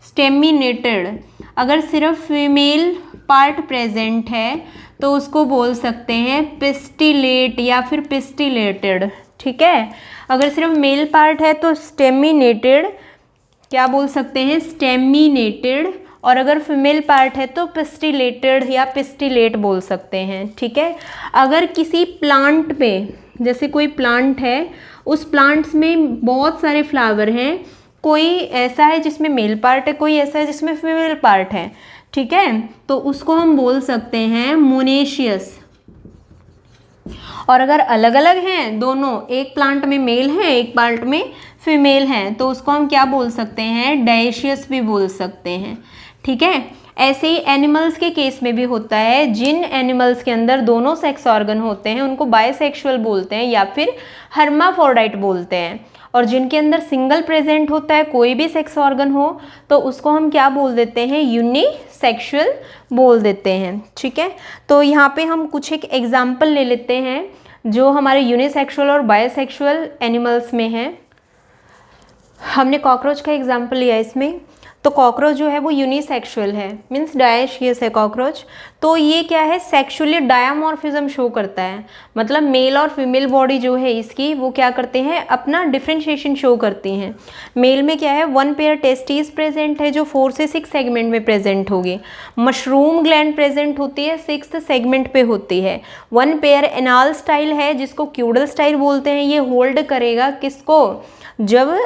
स्टेमिनेटेड। अगर सिर्फ फीमेल पार्ट प्रेजेंट है तो उसको बोल सकते हैं पिस्टिलेट या फिर पिस्टिलेटेड। ठीक है, अगर सिर्फ मेल पार्ट है तो स्टेमिनेटेड क्या बोल सकते हैं, स्टेमिनेटेड, और अगर फीमेल पार्ट है तो पिस्टिलेटेड या पिस्टिलेट बोल सकते हैं। ठीक है, अगर किसी प्लांट पे, जैसे कोई प्लांट है, उस प्लांट्स में बहुत सारे फ्लावर हैं, कोई ऐसा है जिसमें मेल पार्ट है, कोई ऐसा है जिसमें फीमेल पार्ट है। ठीक है, तो उसको हम बोल सकते हैं मोनेशियस। और अगर अलग अलग हैं दोनों, एक प्लांट में मेल है एक प्लांट में फीमेल है, तो उसको हम क्या बोल सकते हैं, डायशियस भी बोल सकते हैं। ठीक है, ऐसे ही एनिमल्स के केस में भी होता है। जिन एनिमल्स के अंदर दोनों सेक्स ऑर्गन होते हैं उनको बायसेक्सुअल बोलते हैं या फिर हर्माफ्रोडाइट बोलते हैं, और जिनके अंदर सिंगल प्रेजेंट होता है, कोई भी सेक्स ऑर्गन हो, तो उसको हम क्या बोल देते हैं, यूनिसेक्सुअल बोल देते हैं। ठीक है, तो यहाँ पे हम कुछ एक एग्जाम्पल ले लेते हैं जो हमारे यूनिसेक्सुअल और बायसेक्सुअल एनिमल्स में हैं। हमने कॉकरोच का एग्जाम्पल लिया इसमें। तो कॉकरोच जो है वो यूनिसेक्सुअल है, मीन्स डायशियस है कॉकरोच। तो ये क्या है, सेक्सुअली डायमॉर्फिज्म शो करता है, मतलब मेल और फीमेल बॉडी जो है इसकी वो क्या करते हैं, अपना डिफ्रेंशिएशन शो करती हैं। मेल में क्या है, 1 पेयर टेस्टिस प्रेजेंट है जो 4 से 6 सेगमेंट में प्रेजेंट होगी। मशरूम ग्लैंड प्रेजेंट होती है, 6th सेगमेंट पे होती है। 1 पेयर एनाल स्टाइल है जिसको क्यूडल स्टाइल बोलते हैं, ये होल्ड करेगा किसको, जब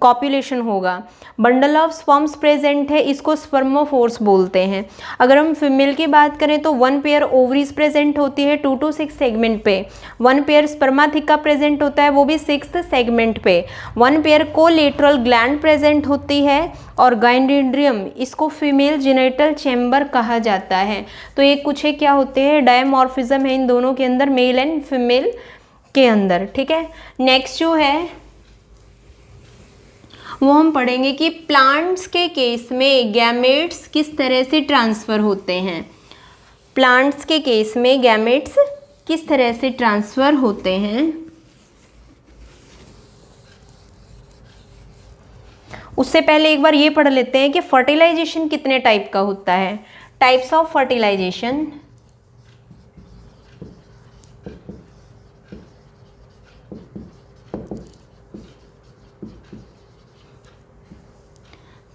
कॉपुलेशन होगा। बंडल ऑफ स्पर्म्स प्रेजेंट है, इसको स्पर्मोफोर्स बोलते हैं। अगर हम फीमेल की बात करें तो 1 पेयर ओवरीज प्रेजेंट होती है 2 to 6 सेगमेंट पे। 1 पेयर स्पर्माथिका प्रेजेंट होता है, वो भी 6th सेगमेंट पे। 1 पेयर कोलेटरल ग्लैंड प्रेजेंट होती है, और गाइनेड्रियम, इसको फीमेल जेनिटल चैम्बर कहा जाता है। तो ये कुछ है क्या होते हैं, डायमॉर्फिज्म है इन दोनों के अंदर, मेल एंड फीमेल के अंदर। ठीक है, नेक्स्ट जो है वो हम पढ़ेंगे कि प्लांट्स के केस में गैमेट्स किस तरह से ट्रांसफ़र होते हैं। प्लांट्स के केस में गैमेट्स किस तरह से ट्रांसफ़र होते हैं। उससे पहले एक बार ये पढ़ लेते हैं कि फर्टिलाइजेशन कितने टाइप का होता है। Types of fertilization.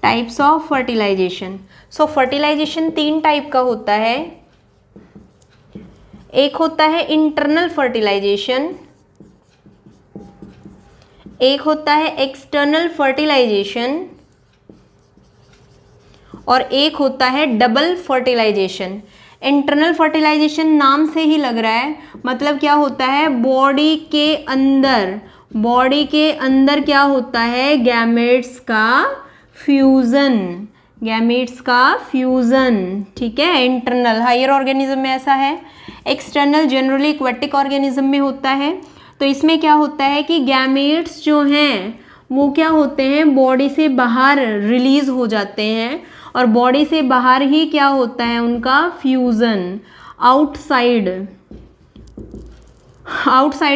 Types of fertilization. So fertilization 3 type का होता है। एक होता है इंटरनल फर्टिलाइजेशन, एक होता है एक्सटर्नल फर्टिलाइजेशन, और एक होता है डबल फर्टिलाइजेशन। इंटरनल फर्टिलाइजेशन नाम से ही लग रहा है, मतलब क्या होता है, बॉडी के अंदर क्या होता है, गैमेट्स का फ्यूजन, गैमेट्स का फ्यूजन। ठीक है, इंटरनल हायर ऑर्गेनिज्म में ऐसा है, एक्सटर्नल जनरली एक्वेटिक ऑर्गेनिज्म में होता है। तो इसमें क्या होता है कि गैमेट्स जो हैं वो क्या होते हैं, बॉडी से बाहर रिलीज हो जाते हैं, और बॉडी से बाहर ही क्या होता है उनका फ्यूजन। आउटसाइड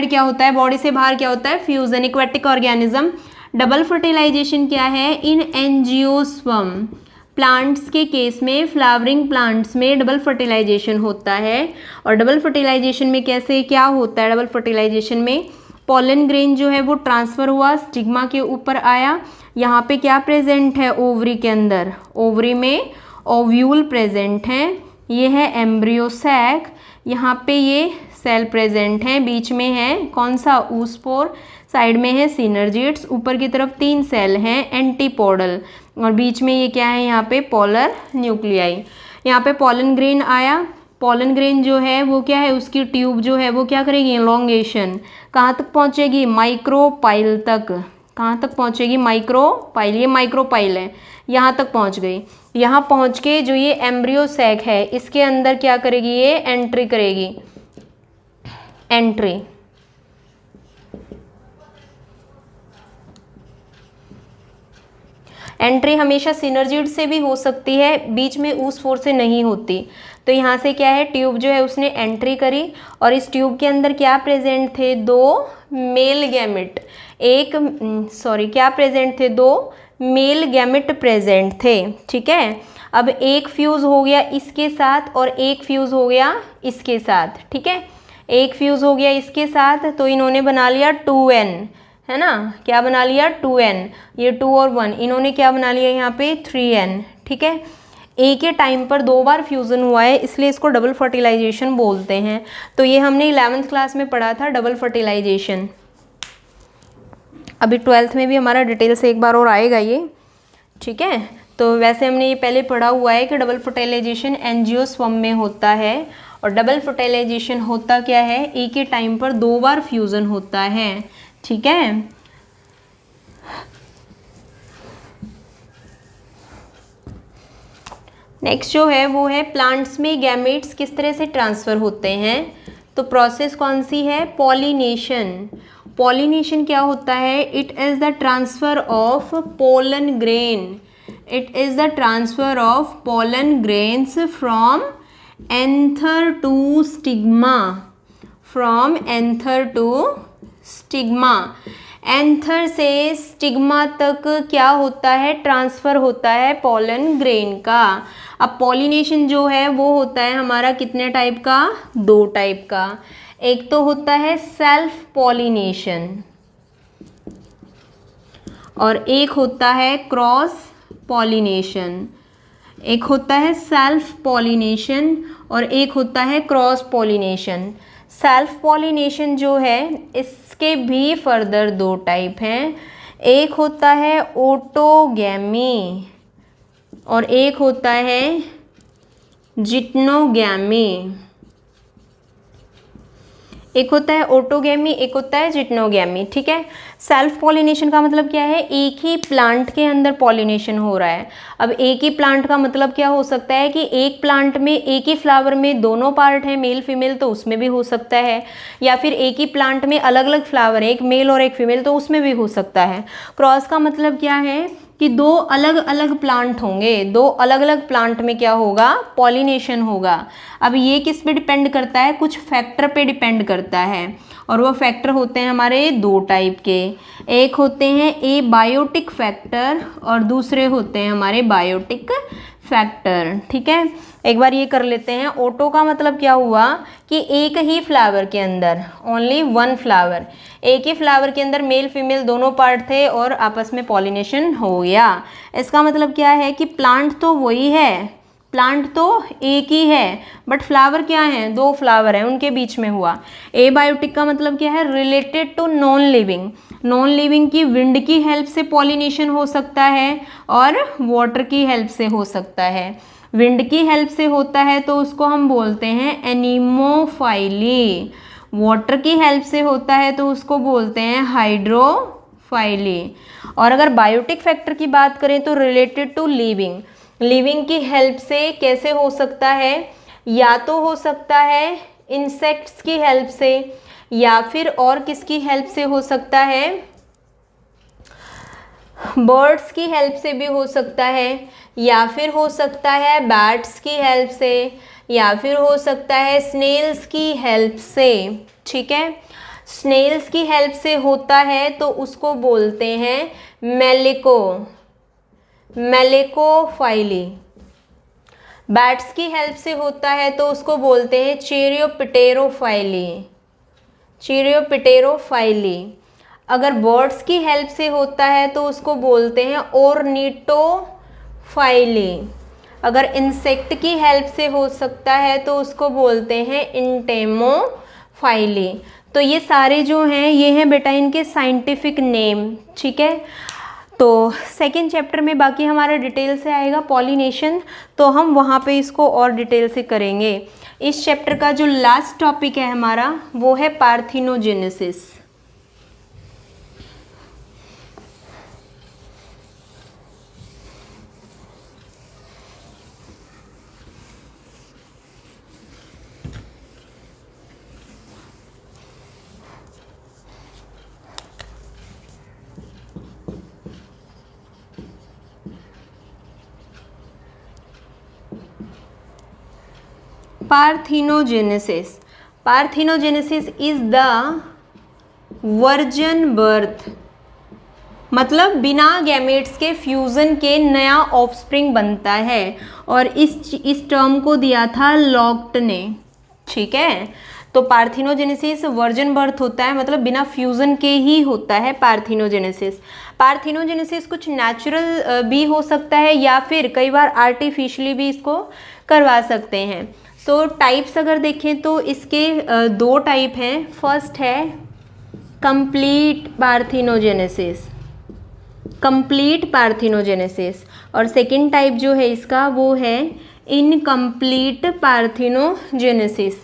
क्या होता है, बॉडी से बाहर क्या होता है, fusion, aquatic organism. Double fertilization क्या है, इन एंजियोस्पर्म प्लांट्स के केस में, फ्लावरिंग प्लांट्स में डबल फर्टिलाइजेशन होता है। और डबल फर्टिलाइजेशन में कैसे क्या होता है, डबल फर्टिलाइजेशन में पोलन ग्रेन जो है वो ट्रांसफ़र हुआ, स्टिग्मा के ऊपर आया। यहाँ पे क्या प्रेजेंट है ओवरी के अंदर, ओवरी में ओव्यूल प्रेजेंट हैं, ये है एम्ब्रियो सैक, यहाँ पे ये सेल प्रेजेंट हैं, बीच में है कौन सा oospore, साइड में है सिनर्जिड्स, ऊपर की तरफ 3 सेल हैं एंटीपोडल, और बीच में ये क्या है यहाँ पे पोलर न्यूक्लियाई। यहाँ पे पोलन ग्रेन आया, पोलन ग्रेन जो है वो क्या है, उसकी ट्यूब जो है वो क्या करेगी, एलोंगेशन, कहाँ तक पहुँचेगी, माइक्रोपाइल तक। कहाँ तक पहुँचेगी, माइक्रोपाइल, ये माइक्रोपाइल है, यहाँ तक पहुँच गई। यहाँ पहुँच के जो ये एम्ब्रियो सैक है इसके अंदर क्या करेगी, ये एंट्री करेगी, एंट्री। एंट्री हमेशा सिनर्जिड से भी हो सकती है, बीच में oospore से नहीं होती। तो यहाँ से क्या है, ट्यूब जो है उसने एंट्री करी, और इस ट्यूब के अंदर क्या प्रेजेंट थे, 2 मेल गैमेट, क्या प्रेजेंट थे, 2 मेल गैमेट प्रेजेंट थे। ठीक है, अब एक फ्यूज़ हो गया इसके साथ और एक फ्यूज़ हो गया इसके साथ। ठीक है, एक फ्यूज़ हो गया इसके साथ तो इन्होंने बना लिया 2n, है ना, क्या बना लिया 2n, ये 2 और 1, इन्होंने क्या बना लिया यहाँ पे 3n। ठीक है, एक ही टाइम पर 2 बार फ्यूज़न हुआ है, इसलिए इसको डबल फर्टिलाइजेशन बोलते हैं। तो ये हमने 11th क्लास में पढ़ा था डबल फर्टिलाइजेशन। अभी 12th में भी हमारा डिटेल से एक बार और आएगा ये। ठीक है, तो वैसे हमने ये पहले पढ़ा हुआ है कि डबल फर्टिलाइजेशन एंजियोस्पर्म में होता है, और डबल फर्टिलाइजेशन होता क्या है, एक ही टाइम पर 2 बार फ्यूज़न होता है। ठीक है, नेक्स्ट जो है वो है प्लांट्स में गैमेट्स किस तरह से ट्रांसफ़र होते हैं। तो प्रोसेस कौन सी है, पॉलिनेशन। पॉलिनेशन क्या होता है, it is the transfer of pollen grain, it is the transfer of pollen grains from anther to stigma, from anther to stigma. Anther से स्टिग्मा तक क्या होता है, ट्रांसफ़र होता है पोलन ग्रेन का। अब पॉलिनेशन जो है वो होता है हमारा कितने टाइप का, 2 टाइप का। एक तो होता है सेल्फ पॉलिनेशन और एक होता है क्रॉस पॉलिनेशन। एक होता है सेल्फ पॉलिनेशन और एक होता है क्रॉस पॉलिनेशन। सेल्फ पॉलिनेशन जो है इसके भी फर्दर 2 टाइप हैं, एक होता है ऑटोगैमी और एक होता है जिटनोगैमी। एक होता है ऑटोगैमी, एक होता है जिटनोगैमी। ठीक है, सेल्फ पॉलिनेशन का मतलब क्या है, एक ही प्लांट के अंदर पॉलिनेशन हो रहा है। अब एक ही प्लांट का मतलब क्या हो सकता है कि एक प्लांट में एक ही फ्लावर में दोनों पार्ट हैं मेल फीमेल, तो उसमें भी हो सकता है, या फिर एक ही प्लांट में अलग अलग फ्लावर है, एक मेल और एक फीमेल, तो उसमें भी हो सकता है। क्रॉस का मतलब क्या है कि 2 अलग अलग प्लांट होंगे, 2 अलग अलग प्लांट में क्या होगा, पॉलिनेशन होगा। अब ये किस पे डिपेंड करता है, कुछ फैक्टर पे डिपेंड करता है, और वो फैक्टर होते हैं हमारे 2 टाइप के। एक होते हैं ए बायोटिक फैक्टर और दूसरे होते हैं हमारे बायोटिक फैक्टर। ठीक है, एक बार ये कर लेते हैं। ऑटो का मतलब क्या हुआ कि एक ही फ्लावर के अंदर, ओनली 1 फ्लावर, एक ही फ्लावर के अंदर मेल फीमेल दोनों पार्ट थे और आपस में पॉलिनेशन हो गया। इसका मतलब क्या है कि प्लांट तो वही है, प्लांट तो एक ही है, बट फ्लावर क्या हैं, 2 फ्लावर हैं, उनके बीच में हुआ। ए बायोटिक का मतलब क्या है, related to non living. Non living की विंड की हेल्प से पॉलिनेशन हो सकता है और वाटर की हेल्प से हो सकता है। विंड की हेल्प से होता है तो उसको हम बोलते हैं एनीमोफाइली, वाटर की हेल्प से होता है तो उसको बोलते हैं हाइड्रोफाइली। और अगर बायोटिक फैक्टर की बात करें तो रिलेटेड टू लिविंग, लिविंग की हेल्प से कैसे हो सकता है, या तो हो सकता है इंसेक्ट्स की हेल्प से, या फिर और किसकी हेल्प से हो सकता है, बर्ड्स की हेल्प से भी हो सकता है, या फिर हो सकता है बैट्स की हेल्प से, या फिर हो सकता है स्नेल्स की हेल्प से। ठीक है, स्नेल्स की हेल्प से होता है तो उसको बोलते हैं मेलेकोफाइली। बैट्स की हेल्प से होता है तो उसको बोलते हैं चेरियोप्टेरोफाइली, चिरियोप्टेरोफाइली। अगर बर्ड्स की हेल्प से होता है तो उसको बोलते हैं ऑर्निटोफाइली। अगर इंसेक्ट की हेल्प से हो सकता है तो उसको बोलते हैं इंटेमोफाइली। तो ये सारे जो हैं ये हैं बेटा इनके साइंटिफिक नेम, ठीक है। तो सेकेंड चैप्टर में बाकी हमारा डिटेल से आएगा पॉलिनेशन, तो हम वहाँ पे इसको और डिटेल से करेंगे। इस चैप्टर का जो लास्ट टॉपिक है हमारा वो है parthenogenesis. Parthenogenesis. Parthenogenesis is the version birth, मतलब बिना गैमेट्स के फ्यूजन के नया ऑफस्प्रिंग बनता है। और इस टर्म को दिया था लॉक्ट ने, ठीक है। तो पार्थिनोजेनेसिस वर्जन बर्थ होता है, मतलब बिना फ्यूजन के ही होता है पार्थिनोजेनेसिस। पार्थिनोजेनेसिस कुछ नेचुरल भी हो सकता है या फिर कई बार आर्टिफिशियली भी इसको करवा सकते हैं। सो टाइप्स अगर देखें तो इसके दो टाइप हैं। फर्स्ट है कंप्लीट पार्थिनोजेनेसिस, कंप्लीट पार्थिनोजेनेसिस, और सेकंड टाइप जो है इसका वो है इनकम्प्लीट पार्थिनोजेनेसिस।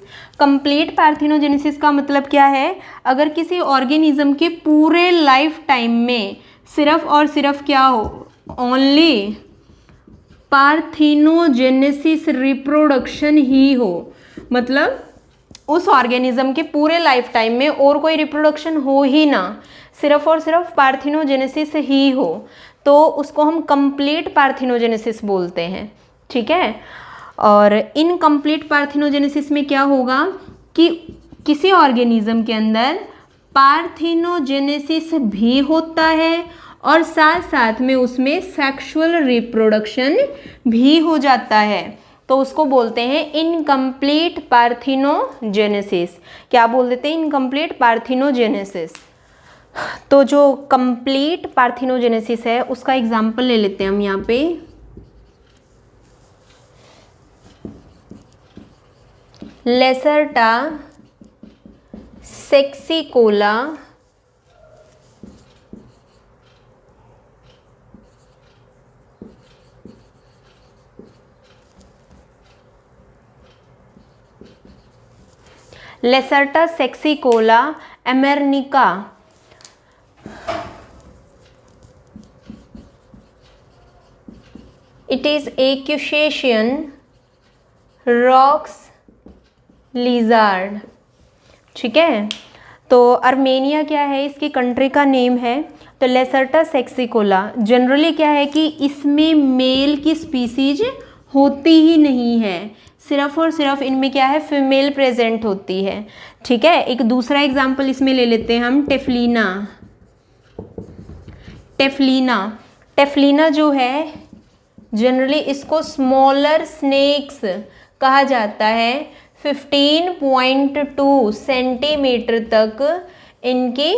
कंप्लीट पार्थिनोजेनेसिस का मतलब क्या है, अगर किसी ऑर्गेनिज्म के पूरे लाइफ टाइम में सिर्फ और सिर्फ क्या हो, ओनली पार्थिनोजेनेसिस रिप्रोडक्शन ही हो, मतलब उस ऑर्गेनिज्म के पूरे लाइफ टाइम में और कोई रिप्रोडक्शन हो ही ना, सिर्फ और सिर्फ पार्थिनोजेनेसिस ही हो, तो उसको हम कंप्लीट पार्थिनोजेनेसिस बोलते हैं, ठीक है। और इनकम्प्लीट पार्थिनोजेनेसिस में क्या होगा कि किसी ऑर्गेनिज्म के अंदर पार्थिनोजेनेसिस भी होता है और साथ साथ में उसमें सेक्सुअल रिप्रोडक्शन भी हो जाता है, तो उसको बोलते हैं इनकम्प्लीट पार्थिनोजेनेसिस। क्या बोल देते हैं, इनकम्प्लीट पार्थिनोजेनेसिस। तो जो कंप्लीट पार्थिनोजेनेसिस है उसका एग्जाम्पल ले लेते हैं हम यहाँ पे। Lacerta saxicola, Lacerta saxicola America, it is a Caucasian rocks lizard, ठीक है। तो अर्मेनिया क्या है, इसकी कंट्री का नेम है। तो लेसर्टा सेक्सिकोला जनरली क्या है कि इसमें मेल की स्पीसीज होती ही नहीं है, सिर्फ और सिर्फ इनमें क्या है, फीमेल प्रेजेंट होती है, ठीक है। एक दूसरा एग्जांपल इसमें ले लेते हैं हम, टेफ्लिना। टेफ्लिना, टेफ्लिना जो है जनरली इसको स्मॉलर स्नेक्स कहा जाता है। 15.2 सेंटीमीटर तक इनकी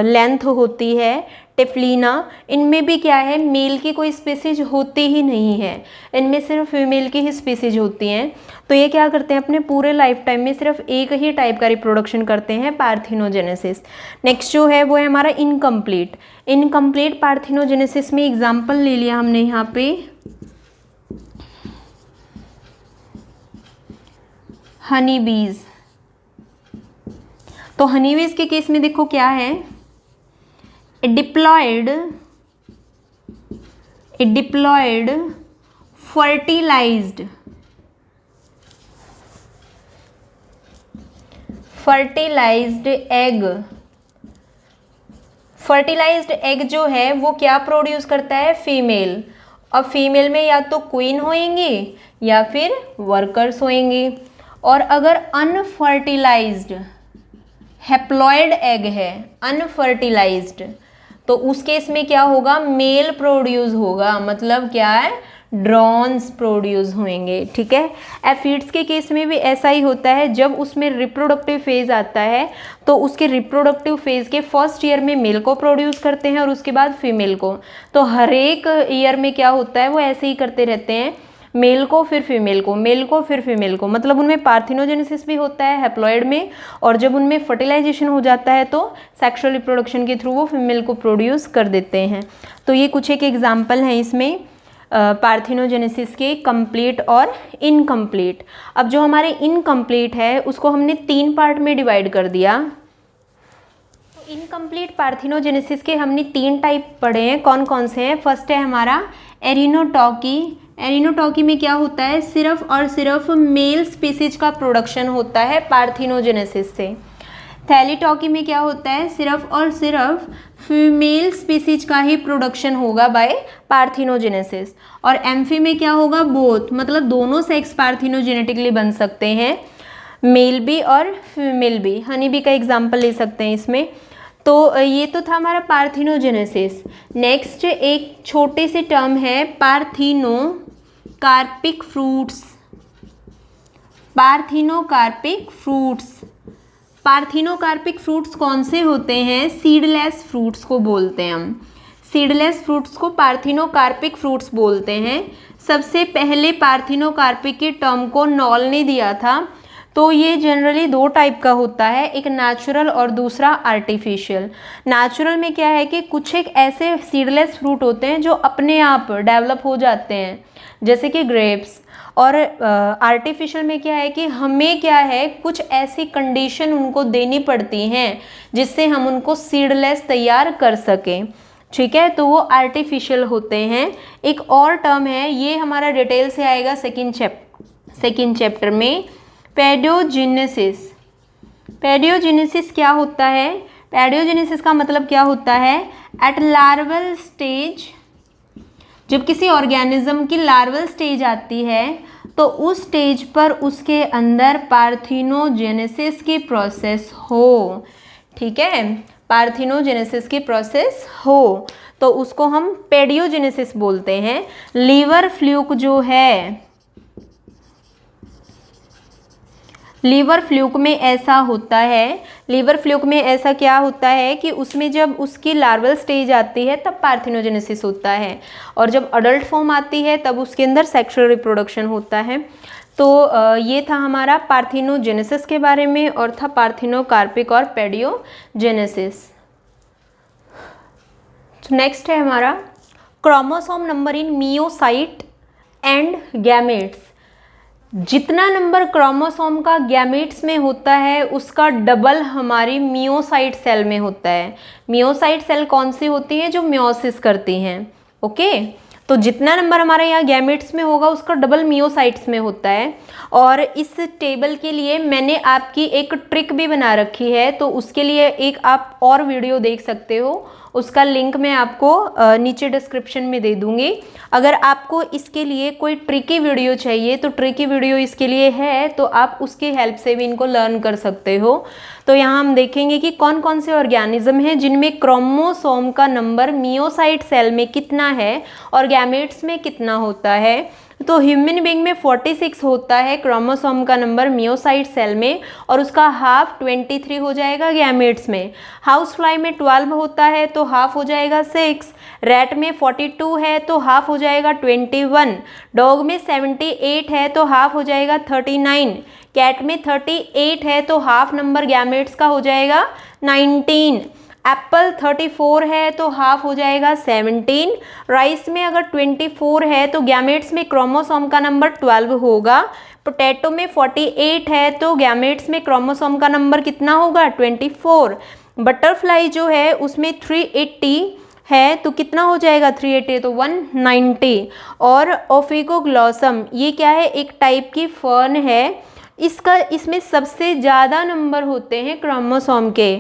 लेंथ होती है टेफ्लिना। इनमें भी क्या है, मेल की कोई स्पीसीज होती ही नहीं है, इनमें सिर्फ फीमेल की ही स्पीसीज होती हैं। तो ये क्या करते हैं, अपने पूरे लाइफ टाइम में सिर्फ एक ही टाइप का रिप्रोडक्शन करते हैं, पार्थिनोजेनेसिस। नेक्स्ट जो है वो है हमारा इनकम्प्लीट। इनकम्प्लीट पार्थिनोजेनेसिस में एग्जाम्पल ले लिया हमने यहाँ पे, हनी बीज। तो हनी बीज के केस में देखो क्या है, डिप्लॉयड फर्टिलाइज्ड एग जो है वो क्या प्रोड्यूस करता है, फीमेल। अब फीमेल में या तो क्वीन होएंगी या फिर वर्कर्स होएंगी। और अगर अनफर्टिलाइज्ड हैप्लॉयड एग है, अनफर्टिलाइज्ड, तो उस केस में क्या होगा, मेल प्रोड्यूस होगा, मतलब क्या है, ड्रोन्स प्रोड्यूस होंगे, ठीक है। एफिड्स के केस में भी ऐसा ही होता है, जब उसमें रिप्रोडक्टिव फेज आता है तो उसके रिप्रोडक्टिव फेज के फर्स्ट ईयर में मेल को प्रोड्यूस करते हैं और उसके बाद फीमेल को। तो हर एक ईयर में क्या होता है, वो ऐसे ही करते रहते हैं, मेल को फिर फीमेल को, मेल को फिर फीमेल को, मतलब उनमें पार्थिनोजेनेसिस भी होता है हैप्लॉइड में, और जब उनमें फर्टिलाइजेशन हो जाता है तो सेक्सुअल रिप्रोडक्शन के थ्रू वो फीमेल को प्रोड्यूस कर देते हैं। तो ये कुछ एक एग्जाम्पल हैं इसमें पार्थिनोजेनेसिस के कंप्लीट और इनकम्प्लीट। अब जो हमारे इनकम्प्लीट है उसको हमने 3 पार्ट में डिवाइड कर दिया। तो इनकम्प्लीट पार्थिनोजेनेसिस के हमने 3 टाइप पढ़े हैं। कौन कौन से हैं? फर्स्ट है हमारा एरिनोटॉकी। एरिनोटॉकी में क्या होता है, सिर्फ और सिर्फ मेल स्पीसीज का प्रोडक्शन होता है पार्थिनोजेनेसिस से। थैलीटॉकी में क्या होता है, सिर्फ और सिर्फ फीमेल स्पीसीज का ही प्रोडक्शन होगा बाय पार्थिनोजेनेसिस। और एम्फी में क्या होगा, बोथ, मतलब दोनों सेक्स पार्थिनोजेनेटिकली बन सकते हैं, मेल भी और फीमेल भी। हनी बी का एग्जाम्पल ले सकते हैं इसमें। तो ये तो था हमारा पार्थिनोजेनेसिस। नेक्स्ट एक छोटे से टर्म है parthenocarpic fruits. Parthenocarpic fruits, parthenocarpic fruits कौन से होते हैं, सीडलेस फ्रूट्स को बोलते हैं हम। सीडलेस फ्रूट्स को पार्थिनोकार्पिक फ्रूट्स बोलते हैं। सबसे पहले पार्थिनोकार्पिक के टर्म को नॉल ने दिया था। तो ये जनरली 2 टाइप का होता है, एक नेचुरल और दूसरा आर्टिफिशियल। नेचुरल में क्या है कि कुछ एक ऐसे सीडलेस फ्रूट होते हैं जो अपने आप डेवलप हो जाते हैं, जैसे कि ग्रेप्स। और आर्टिफिशियल में क्या है कि हमें क्या है, कुछ ऐसी कंडीशन उनको देनी पड़ती हैं जिससे हम उनको सीडलेस तैयार कर सकें, ठीक है। तो वो आर्टिफिशियल होते हैं। एक और टर्म है, ये हमारा डिटेल से आएगा सेकेंड चैप्टर में, पैडियोजेनेसिस। पैडियोजेनेसिस क्या होता है, पैडियोजेनेसिस का मतलब क्या होता है, एट लार्वल स्टेज, जब किसी ऑर्गेनिज्म की लार्वल स्टेज आती है तो उस स्टेज पर उसके अंदर पार्थिनोजेनेसिस की प्रोसेस हो, ठीक है, पार्थिनोजेनेसिस की प्रोसेस हो तो उसको हम पैडियोजेनेसिस बोलते हैं। लीवर फ्लूक जो है, लीवर फ्लूक में ऐसा होता है, लीवर फ्लूक में ऐसा क्या होता है कि उसमें जब उसकी लार्वल स्टेज आती है तब पार्थिनोजेनेसिस होता है, और जब अडल्ट फॉर्म आती है तब उसके अंदर सेक्सुअल रिप्रोडक्शन होता है। तो ये था हमारा पार्थिनोजेनेसिस के बारे में, और था पार्थिनोकार्पिक और पैडियोजेनेसिस। नेक्स्ट है हमारा chromosome number in meiocyte and gametes. जितना नंबर क्रोमोसोम का गैमेट्स में होता है उसका डबल हमारी मियोसाइट सेल में होता है। मियोसाइट सेल कौन सी होती है, जो मियोसिस करती हैं, ओके। तो जितना नंबर हमारे यहाँ गैमेट्स में होगा उसका डबल मियोसाइट्स में होता है। और इस टेबल के लिए मैंने आपकी एक ट्रिक भी बना रखी है, तो उसके लिए एक आप और वीडियो देख सकते हो, उसका लिंक मैं आपको नीचे डिस्क्रिप्शन में दे दूँगी। अगर आपको इसके लिए कोई ट्रिकी वीडियो चाहिए तो ट्रिकी वीडियो इसके लिए है, तो आप उसकी हेल्प से भी इनको लर्न कर सकते हो। तो यहाँ हम देखेंगे कि कौन कौन से ऑर्गेनिज्म हैं जिनमें क्रोमोसोम का नंबर मियोसाइट सेल में कितना है और गैमेट्स में कितना होता है। तो ह्यूमन बीइंग में 46 होता है क्रोमोसोम का नंबर मियोसाइट सेल में, और उसका हाफ 23 हो जाएगा गैमेट्स में। हाउस फ्लाई में 12 होता है तो हाफ हो जाएगा 6। रैट में 42 है तो हाफ हो जाएगा 21। डॉग में 78 है तो हाफ हो जाएगा 39। कैट में 38 है तो हाफ नंबर गैमेट्स का हो जाएगा 19। एप्पल 34 है तो हाफ हो जाएगा 17। राइस में अगर 24 है तो गैमेट्स में क्रोमोसोम का नंबर 12 होगा। पोटैटो में 48 है तो गैमेट्स में क्रोमोसोम का नंबर कितना होगा, 24। बटरफ्लाई जो है उसमें 380 है तो कितना हो जाएगा, 380 तो 190। और ओफिगोग्लॉसम ये क्या है, एक टाइप की फर्न है, इसमें सबसे ज़्यादा नंबर होते हैं क्रोमोसोम के,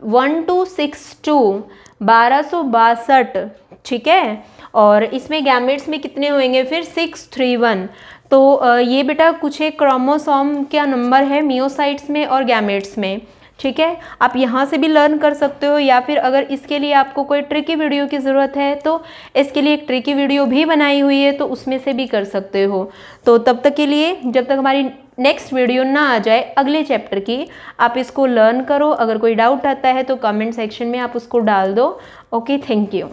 1262, 1262, ठीक है। और इसमें गैमेट्स में कितने होंगे फिर, 631। तो ये बेटा कुछ एक क्रोमोसोम क्या नंबर है मियोसाइट्स में और गैमेट्स में, ठीक है, आप यहाँ से भी लर्न कर सकते हो, या फिर अगर इसके लिए आपको कोई ट्रिकी वीडियो की ज़रूरत है तो इसके लिए एक ट्रिकी वीडियो भी बनाई हुई है, तो उसमें से भी कर सकते हो। तो तब तक के लिए, जब तक हमारी नेक्स्ट वीडियो ना आ जाए अगले चैप्टर की, आप इसको लर्न करो। अगर कोई डाउट आता है तो कमेंट सेक्शन में आप उसको डाल दो। Okay, thank you.